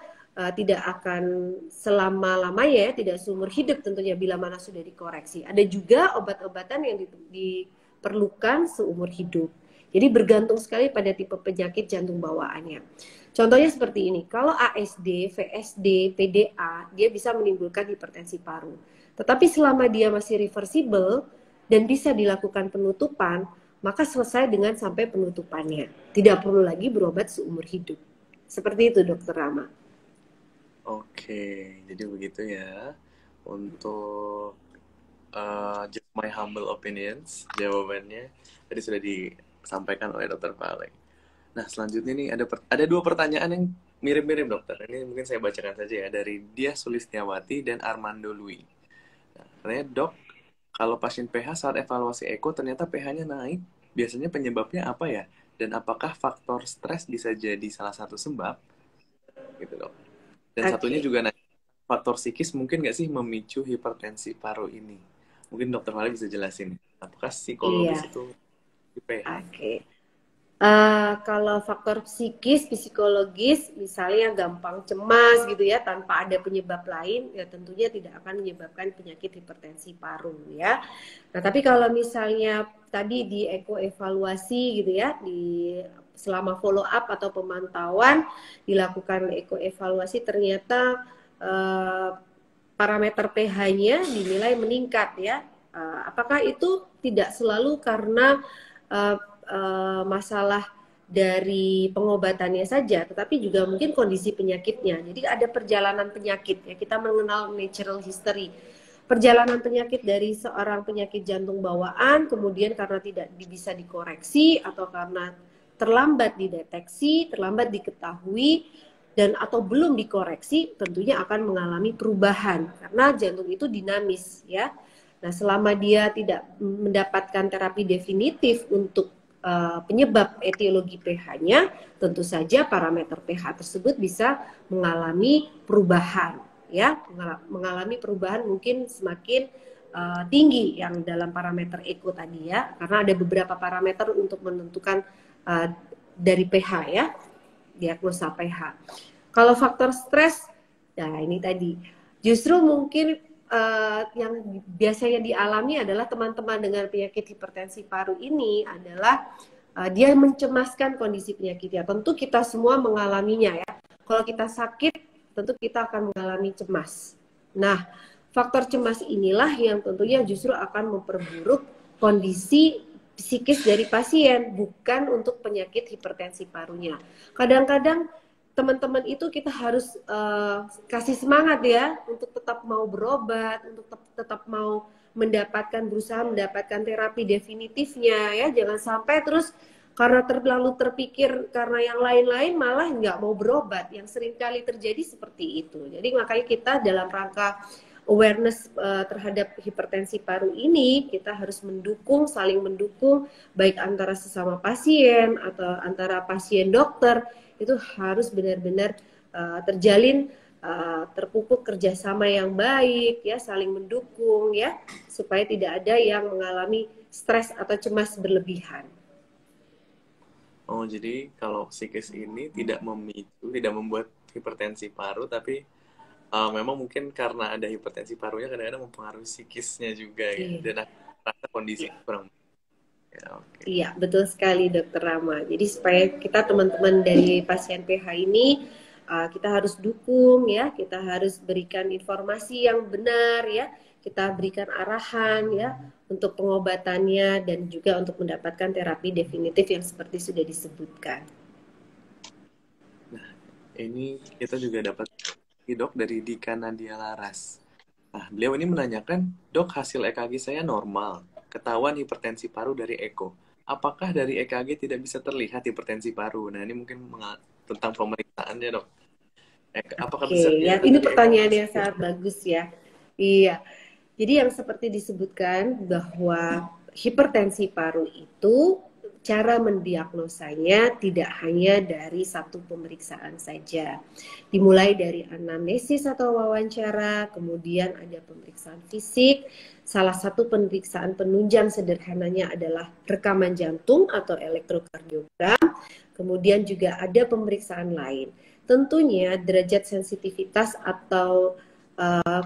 tidak akan selama-lamanya ya, tidak seumur hidup tentunya bila mana sudah dikoreksi. Ada juga obat-obatan yang diperlukan seumur hidup. Jadi bergantung sekali pada tipe penyakit jantung bawaannya. Contohnya seperti ini, kalau ASD, VSD, PDA, dia bisa menimbulkan hipertensi paru. Tetapi selama dia masih reversible dan bisa dilakukan penutupan, maka selesai dengan sampai penutupannya. Tidak perlu lagi berobat seumur hidup. Seperti itu, Dokter Rama. Oke, jadi begitu ya untuk just my humble opinions jawabannya tadi sudah disampaikan oleh Dokter Vale. Nah, selanjutnya nih ada dua pertanyaan yang mirip-mirip dokter. Ini mungkin saya bacakan saja ya dari Dia Sulistiawati dan Armando Lui. Nah, katanya dok, kalau pasien PH saat evaluasi eko ternyata pH-nya naik, biasanya penyebabnya apa ya? Dan apakah faktor stres bisa jadi salah satu sebab? gitu dok. Dan satunya Oke. juga faktor psikis mungkin nggak sih memicu hipertensi paru ini? Mungkin dokter Mali bisa jelasin, apakah psikologis Iya, itu di PH? oke. Kalau faktor psikis, psikologis, misalnya gampang cemas gitu ya, tanpa ada penyebab lain, ya tentunya tidak akan menyebabkan penyakit hipertensi paru ya. Nah, tapi kalau misalnya tadi di ekoevaluasi gitu ya, di selama follow up atau pemantauan dilakukan ekoevaluasi ternyata eh, parameter pH-nya dinilai meningkat ya. Apakah itu tidak selalu karena uh, masalah dari pengobatannya saja, tetapi juga mungkin kondisi penyakitnya. Jadi ada perjalanan penyakit ya, kita mengenal natural history. Perjalanan penyakit dari seorang penyakit jantung bawaan, kemudian karena tidak bisa dikoreksi atau karena terlambat dideteksi, terlambat diketahui, dan atau belum dikoreksi, tentunya akan mengalami perubahan karena jantung itu dinamis ya. Nah, selama dia tidak mendapatkan terapi definitif untuk penyebab etiologi pH-nya, tentu saja parameter pH tersebut bisa mengalami perubahan ya, mengalami perubahan mungkin semakin tinggi yang dalam parameter echo tadi ya, karena ada beberapa parameter untuk menentukan dari pH ya, diagnosa pH. Kalau faktor stres, nah ini tadi justru mungkin yang biasanya dialami adalah teman-teman dengan penyakit hipertensi paru ini adalah dia mencemaskan kondisi penyakitnya. Tentu kita semua mengalaminya ya. Kalau kita sakit, tentu kita akan mengalami cemas. Nah, faktor cemas inilah yang tentunya justru akan memperburuk kondisi psikis dari pasien, bukan untuk penyakit hipertensi parunya. Kadang-kadang teman-teman itu kita harus kasih semangat ya untuk tetap mau berobat, untuk tetap mau berusaha mendapatkan terapi definitifnya ya. Jangan sampai terus karena terlalu terpikir karena yang lain-lain malah nggak mau berobat. Yang sering kali terjadi seperti itu. Jadi makanya kita dalam rangka awareness terhadap hipertensi paru ini, kita harus saling mendukung, baik antara sesama pasien atau antara pasien dokter, itu harus benar-benar terjalin, terpupuk kerjasama yang baik, ya, saling mendukung, ya, supaya tidak ada yang mengalami stres atau cemas berlebihan. Oh, jadi kalau psikis ini tidak memicu, tidak membuat hipertensi paru, tapi memang mungkin karena ada hipertensi parunya kadang-kadang mempengaruhi psikisnya juga ya, Iya. dan rasa kondisi kurang. Ya, oke. Iya, betul sekali Dokter Rama. Jadi supaya kita teman-teman dari pasien PH ini kita harus dukung ya, kita harus berikan informasi yang benar ya, kita berikan arahan ya untuk pengobatannya dan juga untuk mendapatkan terapi definitif yang seperti sudah disebutkan. Nah, ini kita juga dapat dok dari Dika Nadia Laras. Nah, beliau ini menanyakan, dok hasil EKG saya normal, ketahuan hipertensi paru dari eko. Apakah dari EKG tidak bisa terlihat hipertensi paru? Nah, ini mungkin tentang pemeriksaannya dok. Apakah bisa Oke, ya dilihat ini dari pertanyaan EKG? yang sangat bagus ya. Iya. Jadi yang seperti disebutkan bahwa hipertensi paru itu cara mendiagnosanya tidak hanya dari satu pemeriksaan saja. Dimulai dari anamnesis atau wawancara, kemudian ada pemeriksaan fisik. Salah satu pemeriksaan penunjang sederhananya adalah rekaman jantung atau elektrokardiogram. Kemudian juga ada pemeriksaan lain. Tentunya derajat sensitivitas atau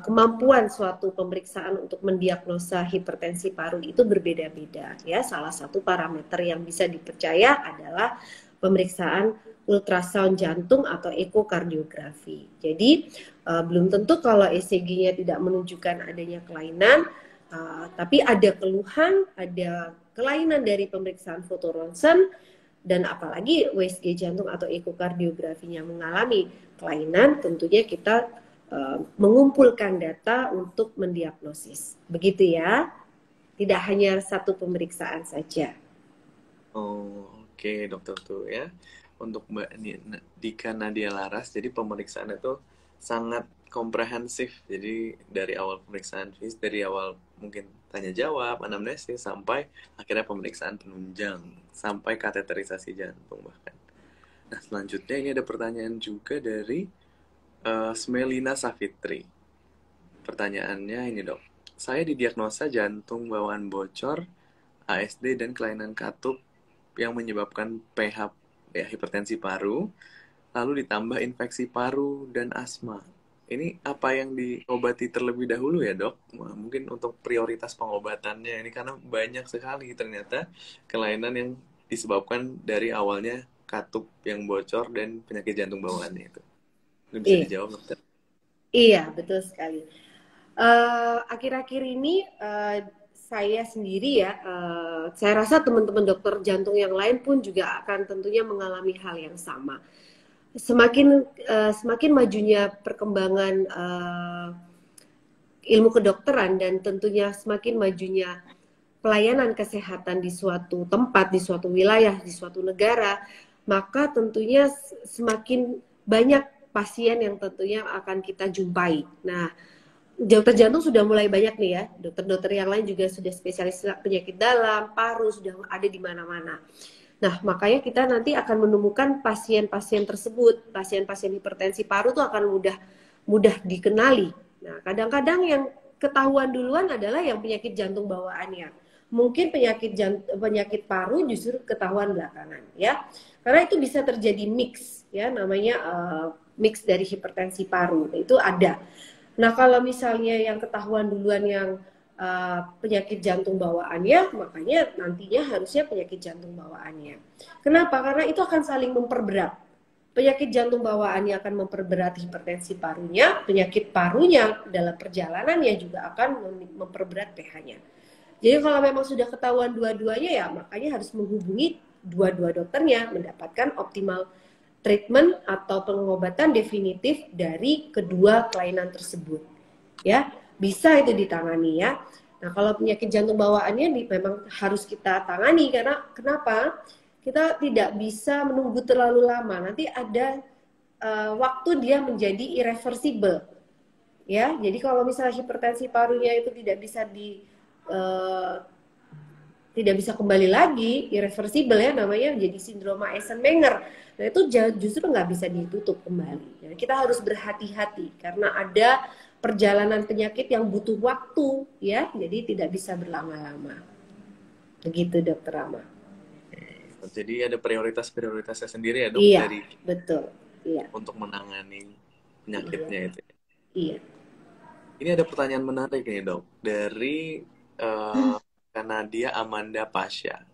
kemampuan suatu pemeriksaan untuk mendiagnosa hipertensi paru itu berbeda-beda ya. Salah satu parameter yang bisa dipercaya adalah pemeriksaan ultrasound jantung atau ekokardiografi. Jadi belum tentu kalau ECG-nya tidak menunjukkan adanya kelainan, tapi ada keluhan, ada kelainan dari pemeriksaan foto ronsen, dan apalagi USG jantung atau ekokardiografinya mengalami kelainan, tentunya kita mengumpulkan data untuk mendiagnosis. Begitu ya. Tidak hanya satu pemeriksaan saja. Oh, oke dokter tuh ya. Untuk Mbak Dika Nadia Laras, jadi pemeriksaan itu sangat komprehensif. Jadi dari awal pemeriksaan fisik, dari awal mungkin tanya jawab, anamnesis, sampai akhirnya pemeriksaan penunjang, sampai kateterisasi jantung bahkan. Nah, selanjutnya ini ada pertanyaan juga dari Smelina Safitri. Pertanyaannya ini dok, saya didiagnosa jantung bawaan bocor, ASD dan kelainan katup yang menyebabkan PH, ya, hipertensi paru, lalu ditambah infeksi paru dan asma. Ini apa yang diobati terlebih dahulu ya dok? Mungkin untuk prioritas pengobatannya ini karena banyak sekali ternyata kelainan yang disebabkan dari awalnya katup yang bocor dan penyakit jantung bawaannya itu. Ini bisa Iya, dijawab dokter? iya betul sekali. Akhir-akhir ini saya sendiri ya, saya rasa teman-teman dokter jantung yang lain pun juga akan tentunya mengalami hal yang sama. Semakin majunya perkembangan ilmu kedokteran dan tentunya semakin majunya pelayanan kesehatan di suatu tempat, di suatu wilayah, di suatu negara, maka tentunya semakin banyak pasien yang tentunya akan kita jumpai. Nah, dokter jantung sudah mulai banyak nih ya, dokter-dokter yang lain juga sudah spesialis penyakit dalam, paru sudah ada di mana-mana. Nah, makanya kita nanti akan menemukan pasien-pasien tersebut, pasien-pasien hipertensi paru itu akan mudah dikenali. Nah, kadang-kadang yang ketahuan duluan adalah yang penyakit jantung bawaannya. Mungkin penyakit paru justru ketahuan belakangan ya. Karena itu bisa terjadi mix ya, namanya mix dari hipertensi paru. Itu ada. Nah, kalau misalnya yang ketahuan duluan yang penyakit jantung bawaannya, makanya nantinya harusnya penyakit jantung bawaannya. Kenapa? Karena itu akan saling memperberat. Penyakit jantung bawaannya akan memperberat hipertensi parunya, penyakit parunya dalam perjalanannya juga akan memperberat pH-nya. Jadi kalau memang sudah ketahuan dua-duanya ya, makanya harus menghubungi dua-dua dokternya, mendapatkan optimal treatment atau pengobatan definitif dari kedua kelainan tersebut. Ya, bisa itu ditangani ya. Nah, kalau penyakit jantung bawaannya memang harus kita tangani karena kenapa? Kita tidak bisa menunggu terlalu lama. Nanti ada waktu dia menjadi irreversible. Ya, jadi kalau misalnya hipertensi parunya itu tidak bisa kembali lagi, irreversible ya namanya, jadi sindroma Eisenmenger. Nah itu justru nggak bisa ditutup kembali. Nah, kita harus berhati-hati karena ada perjalanan penyakit yang butuh waktu ya, jadi tidak bisa berlama-lama. Begitu Dokter Rama. Jadi ada prioritasnya sendiri ya dok, Iya, dari betul. Iya. untuk menangani penyakitnya Iya. itu. Iya. Ini ada pertanyaan menarik nih dok, dari Kanadia Amanda Pasha.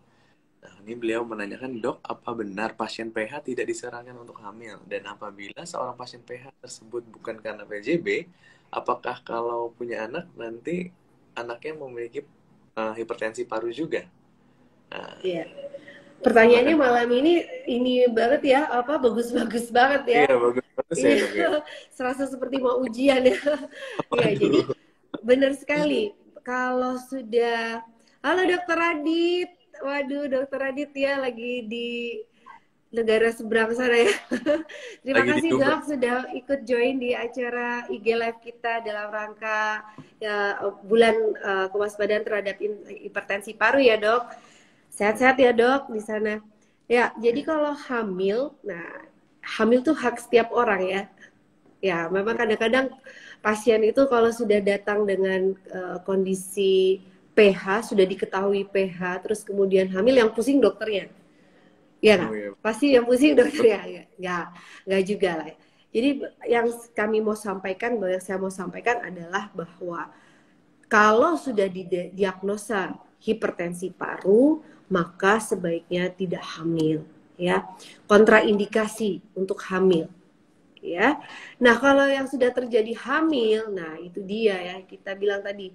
Nah, ini beliau menanyakan, dok, apa benar pasien PH tidak disarankan untuk hamil? Dan apabila seorang pasien PH tersebut bukan karena PJB, apakah kalau punya anak nanti anaknya memiliki hipertensi paru juga? Nah, Iya. Pertanyaannya malam ini banget ya, bagus-bagus banget ya. iya, bagus ya Iya, dok ya. serasa seperti mau ujian ya. Ya, jadi Waduh. benar sekali. Kalau sudah, halo Dokter Adit, waduh Dokter Adit ya lagi di negara seberang sana ya. Terima Lagi di kasih Dubai. Dok sudah ikut join di acara IG Live kita dalam rangka ya, bulan kewaspadaan terhadap hipertensi paru ya Dok. Sehat-sehat ya Dok di sana. Ya, jadi kalau hamil, nah hamil tuh hak setiap orang ya. Ya, memang kadang-kadang pasien itu kalau sudah datang dengan kondisi pH, sudah diketahui pH, terus kemudian hamil yang pusing dokternya. Ya Oh nggak? iya. Pasti yang pusing dokternya. Ya, nggak juga lah. Jadi yang saya mau sampaikan adalah bahwa kalau sudah didiagnosa hipertensi paru, maka sebaiknya tidak hamil, ya. Kontraindikasi untuk hamil, ya. Nah, kalau yang sudah terjadi hamil, nah itu dia ya, kita bilang tadi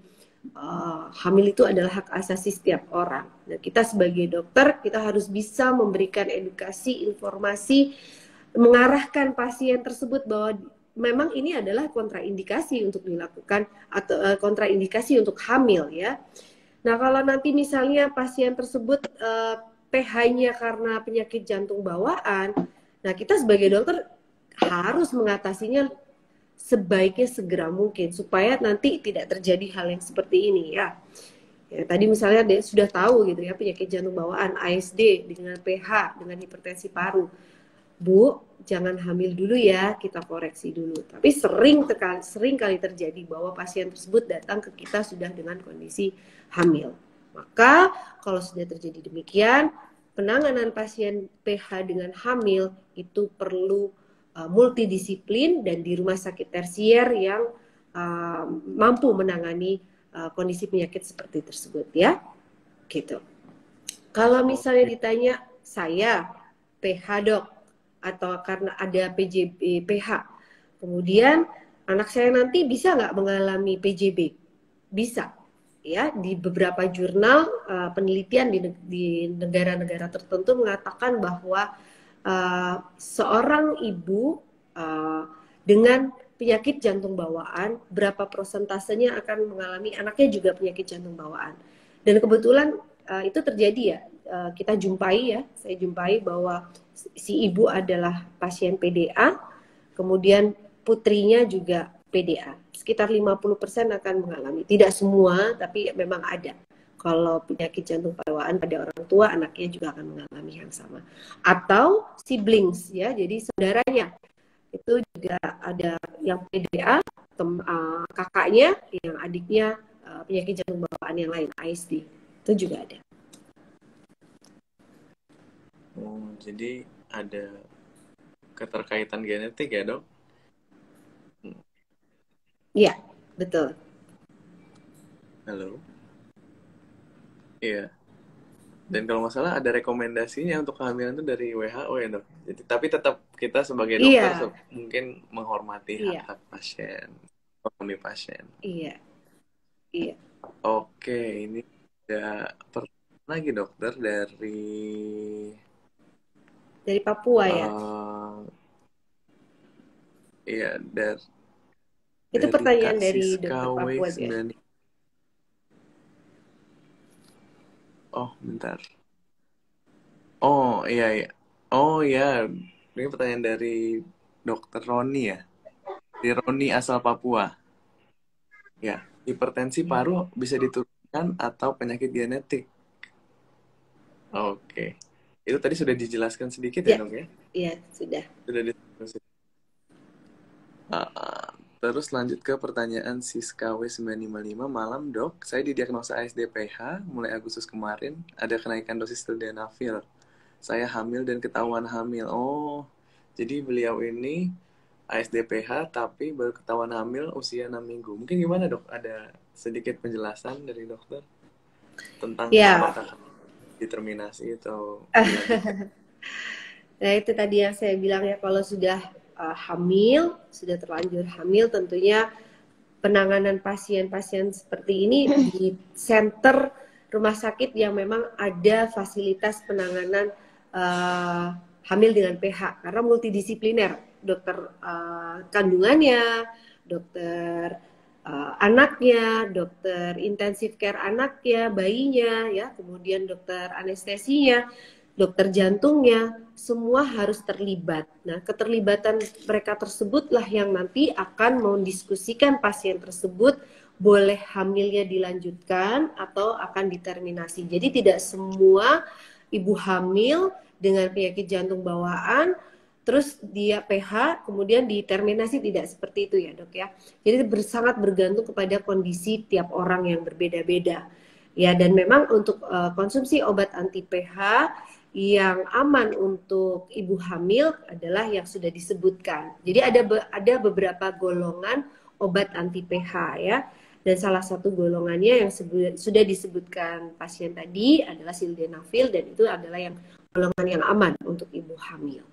hamil itu adalah hak asasi setiap orang. Nah, kita sebagai dokter, kita harus bisa memberikan edukasi, informasi, mengarahkan pasien tersebut bahwa memang ini adalah kontraindikasi untuk dilakukan atau kontraindikasi untuk hamil ya. Nah, kalau nanti misalnya pasien tersebut pH-nya karena penyakit jantung bawaan, nah kita sebagai dokter harus mengatasinya sebaiknya segera mungkin supaya nanti tidak terjadi hal yang seperti ini ya. Ya, tadi misalnya dia sudah tahu gitu ya penyakit jantung bawaan ASD dengan pH dengan hipertensi paru. Bu, jangan hamil dulu ya, kita koreksi dulu. Tapi sering kali terjadi bahwa pasien tersebut datang ke kita sudah dengan kondisi hamil. Maka kalau sudah terjadi demikian, penanganan pasien PH dengan hamil itu perlu multidisiplin dan di rumah sakit tersier yang mampu menangani kondisi penyakit seperti tersebut ya. Gitu. Kalau misalnya ditanya saya PH dok, atau karena ada PJB PH, kemudian anak saya nanti bisa nggak mengalami PJB? Bisa, ya. Di beberapa jurnal penelitian di negara-negara tertentu mengatakan bahwa seorang ibu dengan penyakit jantung bawaan, berapa persentasenya akan mengalami anaknya juga penyakit jantung bawaan. Dan kebetulan itu terjadi ya, kita jumpai ya, saya jumpai bahwa si ibu adalah pasien PDA, kemudian putrinya juga PDA. Sekitar 50% akan mengalami, tidak semua, tapi memang ada. Kalau penyakit jantung bawaan pada orang tua, anaknya juga akan mengalami yang sama. Atau siblings ya, jadi saudaranya itu juga ada yang PDA, kakaknya, yang adiknya penyakit jantung bawaan yang lain, ASD, itu juga ada. Oh, jadi ada keterkaitan genetik ya dok? Iya, betul. Halo? Iya. Dan kalau nggak salah ada rekomendasinya untuk kehamilan itu dari WHO ya dok. Jadi tapi tetap kita sebagai dokter mungkin menghormati hak pasien, menghormati pasien. Iya, iya. Oke, ini ada pertanyaan lagi dokter dari Papua ya. Iya, itu pertanyaan dari dokter Papua ya. Oh, bentar. Oh, iya, iya. Oh, iya. Ini pertanyaan dari Dokter Roni ya. Di Roni asal Papua. Ya, hipertensi paru bisa diturunkan atau penyakit genetik. Oke. Itu tadi sudah dijelaskan sedikit ya, dok ya? Iya, sudah. Sudah dijelaskan. Terus lanjut ke pertanyaan Siska W955. Malam dok, saya didiagnosa ASD-PH mulai Agustus kemarin. Ada kenaikan dosis sildenafil. Saya hamil dan ketahuan hamil. Oh, jadi beliau ini ASD-PH tapi baru ketahuan hamil usia 6 minggu. Mungkin gimana dok? Ada sedikit penjelasan dari dokter tentang apakah determinasi atau Nah itu tadi yang saya bilang ya, kalau sudah hamil, sudah terlanjur hamil, tentunya penanganan pasien-pasien seperti ini di center rumah sakit yang memang ada fasilitas penanganan hamil dengan PH, karena multidisipliner, dokter kandungannya, dokter anaknya, dokter intensif care anaknya, bayinya, ya, kemudian dokter anestesinya, dokter jantungnya, semua harus terlibat. Nah, keterlibatan mereka tersebutlah yang nanti akan mendiskusikan pasien tersebut boleh hamilnya dilanjutkan atau akan diterminasi. Jadi tidak semua ibu hamil dengan penyakit jantung bawaan terus dia PH kemudian diterminasi, tidak seperti itu ya dok ya. Jadi sangat bergantung kepada kondisi tiap orang yang berbeda-beda. Ya, dan memang untuk konsumsi obat anti PH yang aman untuk ibu hamil adalah yang sudah disebutkan. Jadi ada beberapa golongan obat anti PH ya. Dan salah satu golongannya yang sudah disebutkan pasien tadi adalah sildenafil, dan itu adalah yang golongan yang aman untuk ibu hamil.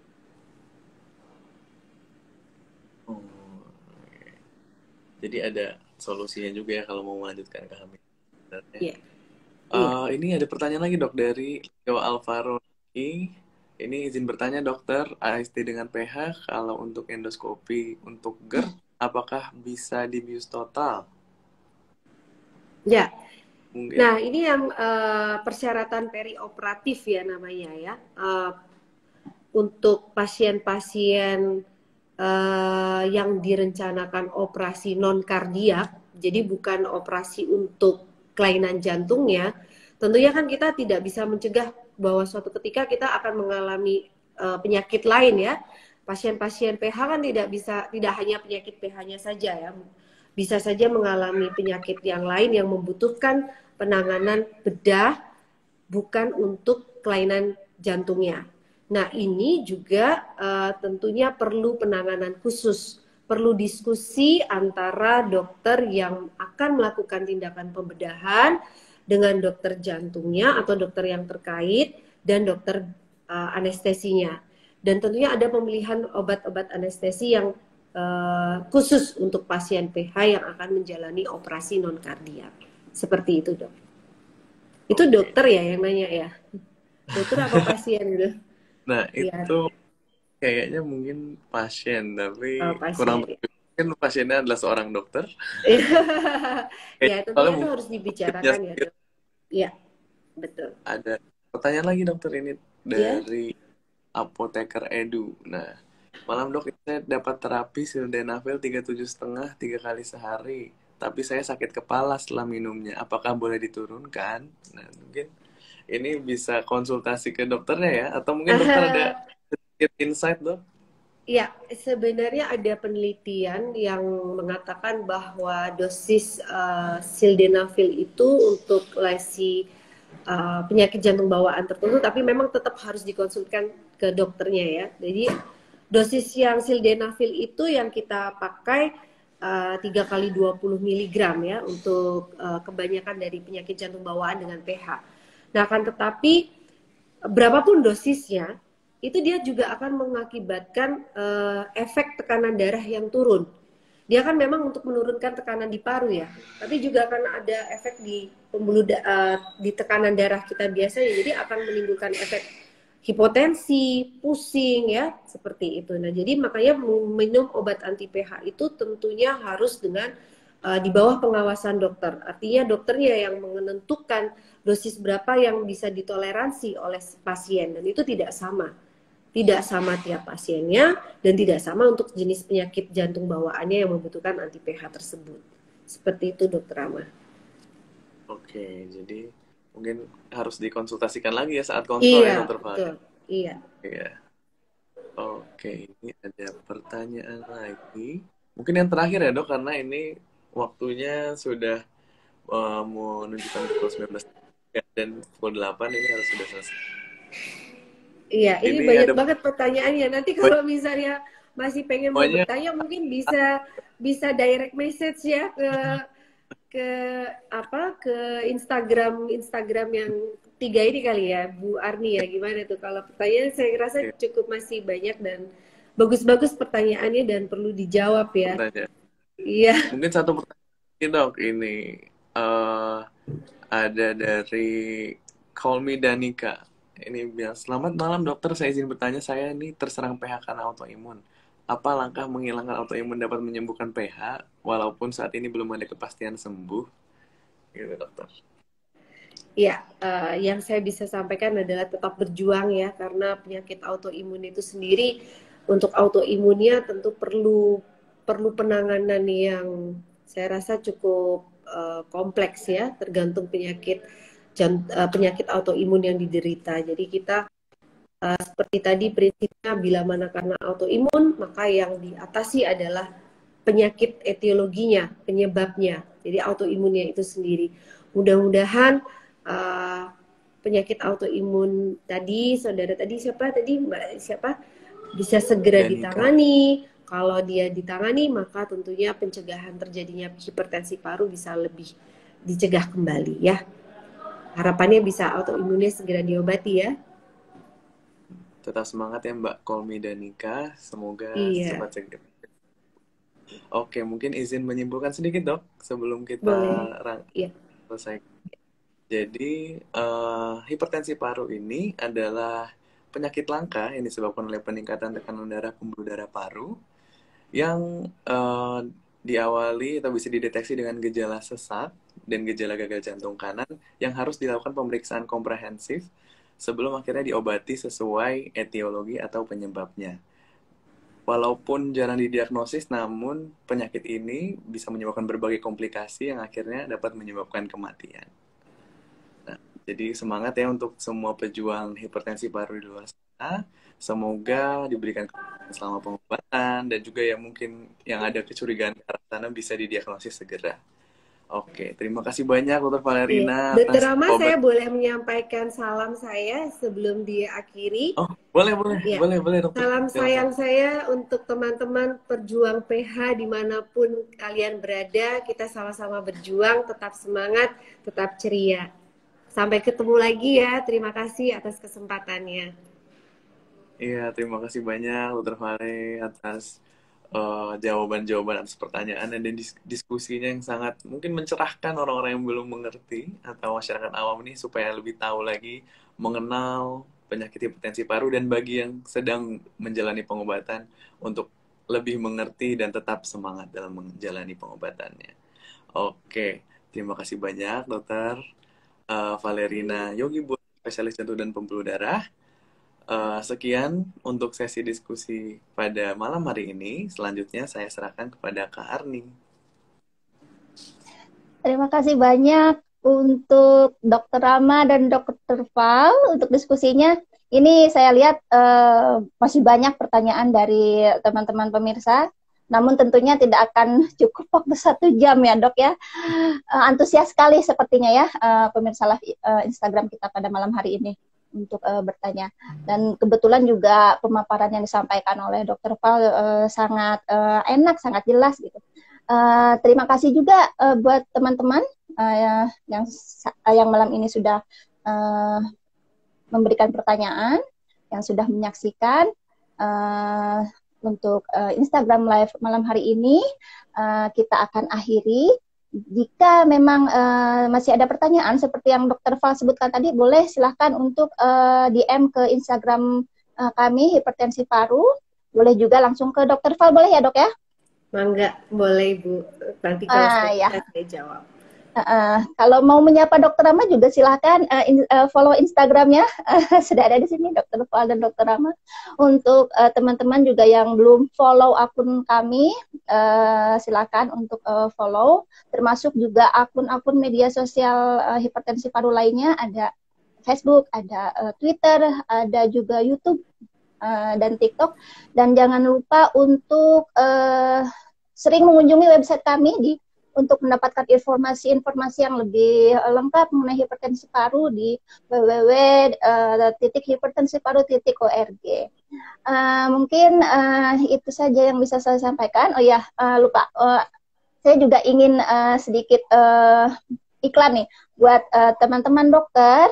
Jadi ada solusinya juga ya kalau mau melanjutkan kehamilan. Iya. Ini ada pertanyaan lagi dok dari Yo Alvaro. Ini izin bertanya dokter, ASD dengan PH kalau untuk endoskopi untuk GERD apakah bisa dibius total? Ya. Mungkin. Nah ini yang persyaratan perioperatif ya namanya ya. Untuk pasien-pasien yang direncanakan operasi non kardiak, jadi bukan operasi untuk kelainan jantungnya, tentunya kan kita tidak bisa mencegah bahwa suatu ketika kita akan mengalami penyakit lain ya. Pasien-pasien PH kan tidak hanya penyakit PH-nya saja ya. Bisa saja mengalami penyakit yang lain yang membutuhkan penanganan bedah bukan untuk kelainan jantungnya. Nah, ini juga tentunya perlu penanganan khusus, perlu diskusi antara dokter yang akan melakukan tindakan pembedahan dengan dokter jantungnya atau dokter yang terkait dan dokter anestesinya. Dan tentunya ada pemilihan obat-obat anestesi yang khusus untuk pasien PH yang akan menjalani operasi non kardiak. Seperti itu, Dok. Itu dokter ya yang nanya ya? Dokter apa pasien gitu? Nah, Ya, itu kayaknya mungkin pasien, tapi kurang pasien. tahu. Mungkin pasiennya adalah seorang dokter. Ya, Soalnya tentunya itu mungkin harus dibicarakan ya, Dok. Ya, betul. ada pertanyaan lagi dokter ini Ya. dari Apoteker Edu. Nah, malam dok, saya dapat terapi sildenafil 37,5 3 kali sehari. Tapi saya sakit kepala setelah minumnya. Apakah boleh diturunkan? Nah, mungkin ini bisa konsultasi ke dokternya ya. Atau mungkin dokter ada sedikit insight dok? Ya, sebenarnya ada penelitian yang mengatakan bahwa dosis sildenafil itu untuk lesi penyakit jantung bawaan tertentu, tapi memang tetap harus dikonsultkan ke dokternya ya. Jadi dosis yang sildenafil itu yang kita pakai 3 kali 20 miligram ya untuk kebanyakan dari penyakit jantung bawaan dengan pH. Nah, akan tetapi berapapun dosisnya, itu dia juga akan mengakibatkan efek tekanan darah yang turun. Dia kan memang untuk menurunkan tekanan di paru ya, tapi juga akan ada efek di di tekanan darah kita biasanya, jadi akan menimbulkan efek hipotensi, pusing ya, seperti itu. Nah, jadi makanya minum obat anti pH itu tentunya harus dengan di bawah pengawasan dokter. Artinya dokternya yang menentukan dosis berapa yang bisa ditoleransi oleh pasien, dan itu tidak sama. Tidak sama tiap pasiennya dan tidak sama untuk jenis penyakit jantung bawaannya yang membutuhkan anti pH tersebut. Seperti itu, Dokter Rama. Oke, jadi mungkin harus dikonsultasikan lagi ya saat konsul ya dokter Fahri. Betul. Iya. Iya. Oke, ini ada pertanyaan lagi. Mungkin yang terakhir ya dok, karena ini waktunya sudah menunjukkan pukul 19 dan pukul 8 ini harus sudah selesai. Iya, ini banyak banget pertanyaannya. Nanti kalau misalnya masih pengen mau bertanya, mungkin bisa direct message ya ke Instagram yang 3 ini kali ya, Bu Arni ya. Gimana tuh kalau pertanyaan? Saya rasa cukup masih banyak dan bagus-bagus pertanyaannya dan perlu dijawab ya. Iya. Mungkin satu pertanyaan dok, ini ada dari Call Me Danika. Ini bilang, selamat malam dokter, saya izin bertanya, saya ini terserang PH karena autoimun. Apa langkah menghilangkan autoimun dapat menyembuhkan PH, walaupun saat ini belum ada kepastian sembuh? Gitu dokter. Ya, yang saya bisa sampaikan adalah tetap berjuang ya, karena penyakit autoimun itu sendiri, untuk autoimunnya tentu perlu penanganan yang saya rasa cukup kompleks ya, tergantung penyakit autoimun yang diderita. Jadi kita seperti tadi prinsipnya, bila mana karena autoimun, maka yang diatasi adalah penyakit etiologinya, penyebabnya. Jadi autoimunnya itu sendiri. Mudah-mudahan penyakit autoimun tadi, saudara tadi siapa tadi, Mbak siapa, bisa segera ditangani. Kalau dia ditangani, maka tentunya pencegahan terjadinya hipertensi paru bisa lebih dicegah kembali ya. Harapannya bisa autoimunnya segera diobati ya. Tetap semangat ya Mbak Kolmi Danika, semoga cepat segera. Oke, mungkin izin menyimpulkan sedikit dok sebelum kita selesai. Jadi hipertensi paru ini adalah penyakit langka yang disebabkan oleh peningkatan tekanan darah pembuluh darah paru yang diawali atau bisa dideteksi dengan gejala sesak dan gejala gagal jantung kanan yang harus dilakukan pemeriksaan komprehensif sebelum akhirnya diobati sesuai etiologi atau penyebabnya. Walaupun jarang didiagnosis, namun penyakit ini bisa menyebabkan berbagai komplikasi yang akhirnya dapat menyebabkan kematian. Nah, jadi semangat ya untuk semua pejuang hipertensi paru di luar sana. Semoga diberikan kesehatan selama pengobatan dan juga yang mungkin yang ada kecurigaan ke arah sana bisa didiagnosis segera. Oke, terima kasih banyak Dokter Iya. Valerina Dokter atas Rama, obat. saya boleh menyampaikan salam saya sebelum diakhiri? Oh, boleh Ya, Dokter. salam Silakan. sayang saya untuk teman-teman perjuang PH dimanapun kalian berada. Kita sama-sama berjuang, tetap semangat, tetap ceria. Sampai ketemu lagi ya. Terima kasih atas kesempatannya. Iya, terima kasih banyak Dokter Vale atas jawaban-jawaban atas pertanyaan dan diskusinya yang sangat mungkin mencerahkan orang-orang yang belum mengerti atau masyarakat awam ini supaya lebih tahu lagi mengenal penyakit hipertensi paru dan bagi yang sedang menjalani pengobatan untuk lebih mengerti dan tetap semangat dalam menjalani pengobatannya. Oke, terima kasih banyak Dokter Valerina Yogi buat spesialis jantung dan pembuluh darah. Sekian untuk sesi diskusi pada malam hari ini. Selanjutnya saya serahkan kepada Kak Arni. Terima kasih banyak untuk Dokter Rama dan Dokter Val untuk diskusinya. Ini saya lihat masih banyak pertanyaan dari teman-teman pemirsa. Namun tentunya tidak akan cukup waktu 1 jam ya dok ya. Antusias sekali sepertinya ya pemirsa live Instagram kita pada malam hari ini untuk bertanya. Dan kebetulan juga pemaparan yang disampaikan oleh Dokter Val sangat enak, sangat jelas gitu. Terima kasih juga buat teman-teman yang malam ini sudah memberikan pertanyaan, yang sudah menyaksikan untuk Instagram Live malam hari ini. Kita akan akhiri. Jika memang masih ada pertanyaan seperti yang Dokter Val sebutkan tadi, boleh silahkan untuk DM ke Instagram kami, Hipertensi Paru. Boleh juga langsung ke Dokter Val, boleh ya dok ya? Mangga, boleh Ibu. Nanti kalau Ya. saya jawab. Kalau mau menyapa Dokter Rama juga silahkan follow Instagramnya. Sudah ada di sini Dokter Val dan Dokter Rama. Untuk teman-teman juga yang belum follow akun kami, silahkan untuk follow. Termasuk juga akun-akun media sosial hipertensi paru lainnya. Ada Facebook, ada Twitter, ada juga YouTube dan TikTok. Dan jangan lupa untuk sering mengunjungi website kami untuk mendapatkan informasi-informasi yang lebih lengkap mengenai hipertensi paru di www.hipertensiparu.org. Mungkin itu saja yang bisa saya sampaikan. Oh ya, lupa. Saya juga ingin sedikit iklan nih buat teman-teman dokter.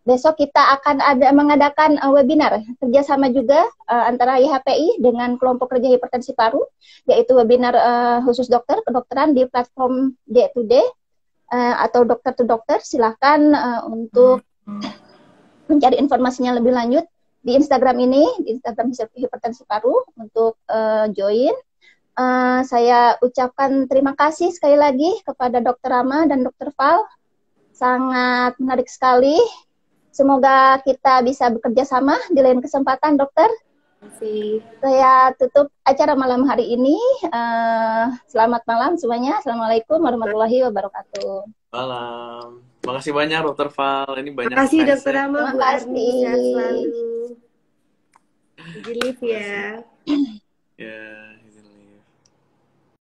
Besok kita akan mengadakan webinar kerjasama juga antara IHPI dengan kelompok kerja hipertensi paru, yaitu webinar khusus dokter kedokteran di platform Day to Day atau dokter to dokter. Silahkan untuk mencari informasinya lebih lanjut di Instagram ini, di Instagram hipertensi paru untuk join. Saya ucapkan terima kasih sekali lagi kepada Dokter Rama dan Dokter Val. Sangat menarik sekali. Semoga kita bisa bekerja sama di lain kesempatan, dokter. Terima kasih. Saya tutup acara malam hari ini. Selamat malam semuanya. Assalamualaikum warahmatullahi wabarakatuh. Malam. Terima kasih banyak Dokter Val. Ini banyak. Terima kasih Dokter Rama, Bu Terima Arni. kasih. Sehat selalu. Di live ya.